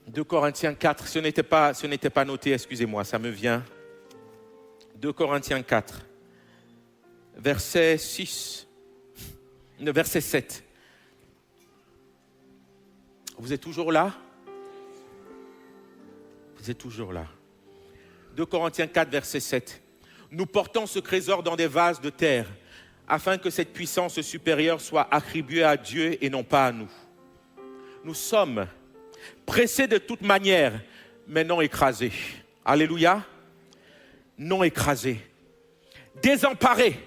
2 Corinthiens 4, ce n'était pas noté, excusez-moi, ça me vient. 2 Corinthiens 4, verset 6, verset 7. Vous êtes toujours là? Vous êtes toujours là. 2 Corinthiens 4, verset 7. Nous portons ce trésor dans des vases de terre, afin que cette puissance supérieure soit attribuée à Dieu et non pas à nous. Nous sommes pressés de toute manière, mais non écrasés. Alléluia. Non écrasés. désemparé,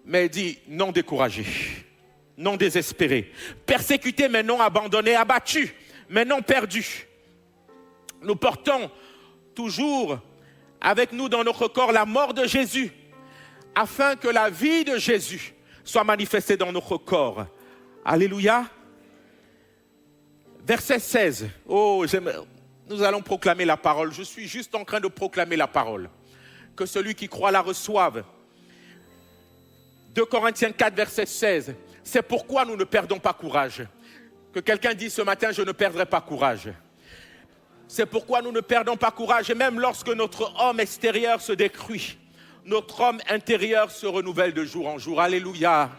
mais dit non découragé, non désespéré, persécuté mais non abandonné, abattu mais non perdu. Nous portons toujours avec nous dans notre corps la mort de Jésus, afin que la vie de Jésus soit manifestée dans notre corps. Alléluia. Verset 16. Nous allons proclamer la parole. Je suis juste en train de proclamer la parole. Que celui qui croit la reçoive. 2 Corinthiens 4, verset 16. C'est pourquoi nous ne perdons pas courage. Que quelqu'un dise ce matin, je ne perdrai pas courage. C'est pourquoi nous ne perdons pas courage. Et même lorsque notre homme extérieur se détruit, notre homme intérieur se renouvelle de jour en jour. Alléluia.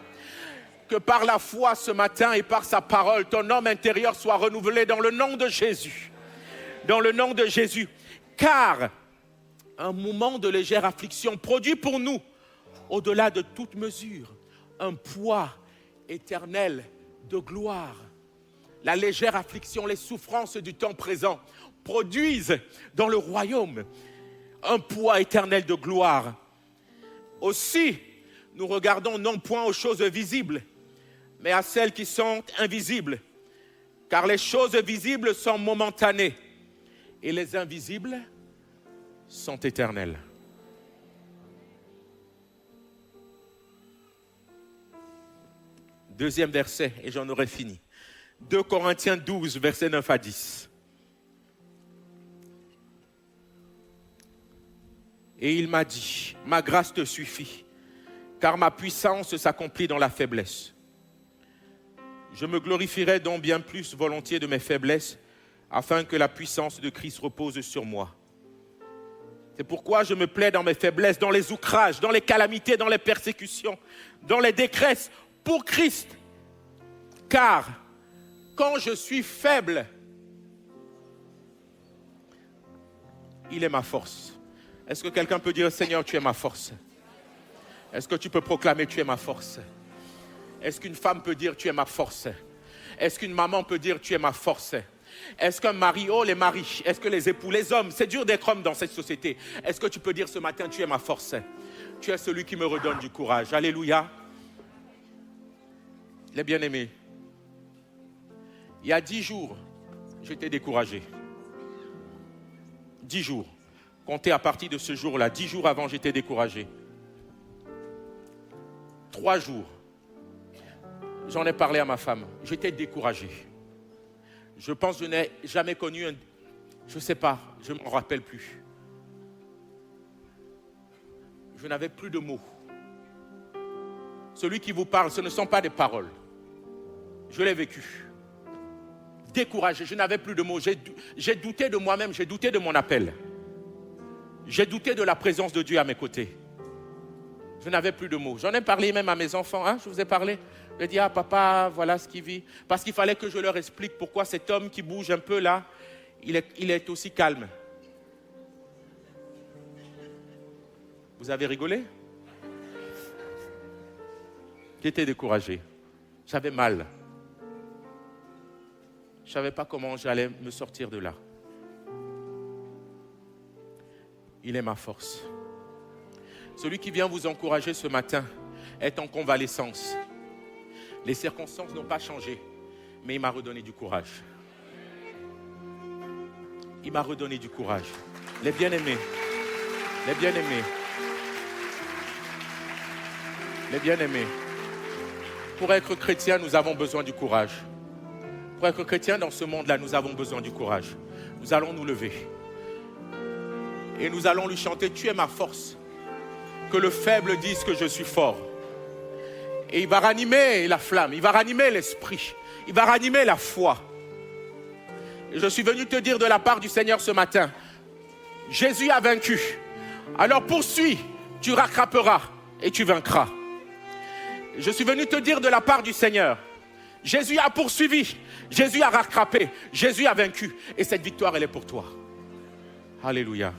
Que par la foi ce matin et par sa parole, ton homme intérieur soit renouvelé dans le nom de Jésus. Dans le nom de Jésus. Car un moment de légère affliction produit pour nous, au-delà de toute mesure, un poids éternel de gloire. La légère affliction, les souffrances du temps présent produisent dans le royaume un poids éternel de gloire. Aussi, nous regardons non point aux choses visibles, mais à celles qui sont invisibles. Car les choses visibles sont momentanées et les invisibles sont éternelles. Deuxième verset, et j'en aurai fini. 2 Corinthiens 12, versets 9 à 10. Et il m'a dit, ma grâce te suffit, car ma puissance s'accomplit dans la faiblesse. Je me glorifierai donc bien plus volontiers de mes faiblesses, afin que la puissance de Christ repose sur moi. C'est pourquoi je me plais dans mes faiblesses, dans les outrages, dans les calamités, dans les persécutions, dans les détresses, pour Christ. Car quand je suis faible, il est ma force. Est-ce que quelqu'un peut dire, Seigneur, tu es ma force? Est-ce que tu peux proclamer, tu es ma force? Est-ce qu'une femme peut dire, tu es ma force? Est-ce qu'une maman peut dire, tu es ma force? Est-ce qu'un mari, les maris, est-ce que les époux, les hommes, c'est dur d'être homme dans cette société. Est-ce que tu peux dire ce matin, tu es ma force? Tu es celui qui me redonne du courage. Alléluia. Les bien-aimés, il y a 10 jours, j'étais découragé. 10 jours. Comptez à partir de ce jour-là. 10 jours avant, j'étais découragé. 3 jours. J'en ai parlé à ma femme. J'étais découragé. Je pense que je n'ai jamais connu je ne sais pas, je ne m'en rappelle plus. Je n'avais plus de mots. Celui qui vous parle, ce ne sont pas des paroles. Je l'ai vécu. Découragé, je n'avais plus de mots. J'ai douté de moi-même, j'ai douté de mon appel. J'ai douté de la présence de Dieu à mes côtés. Je n'avais plus de mots. J'en ai parlé même à mes enfants. Je vous ai parlé. Je dis, papa, voilà ce qu'il vit. Parce qu'il fallait que je leur explique pourquoi cet homme qui bouge un peu là, il est aussi calme. Vous avez rigolé? J'étais découragé. J'avais mal. Je ne savais pas comment j'allais me sortir de là. Il est ma force. Celui qui vient vous encourager ce matin est en convalescence. Les circonstances n'ont pas changé, mais il m'a redonné du courage. Il m'a redonné du courage. Les bien-aimés, les bien-aimés, les bien-aimés. Pour être chrétien, nous avons besoin du courage. Pour être chrétien dans ce monde-là, nous avons besoin du courage. Nous allons nous lever. Et nous allons lui chanter, tu es ma force. Que le faible dise que je suis fort. Et il va ranimer la flamme, il va ranimer l'esprit, il va ranimer la foi. Et je suis venu te dire de la part du Seigneur ce matin, Jésus a vaincu. Alors poursuis, tu rattraperas et tu vaincras. Je suis venu te dire de la part du Seigneur, Jésus a poursuivi, Jésus a rattrapé, Jésus a vaincu. Et cette victoire, elle est pour toi. Alléluia.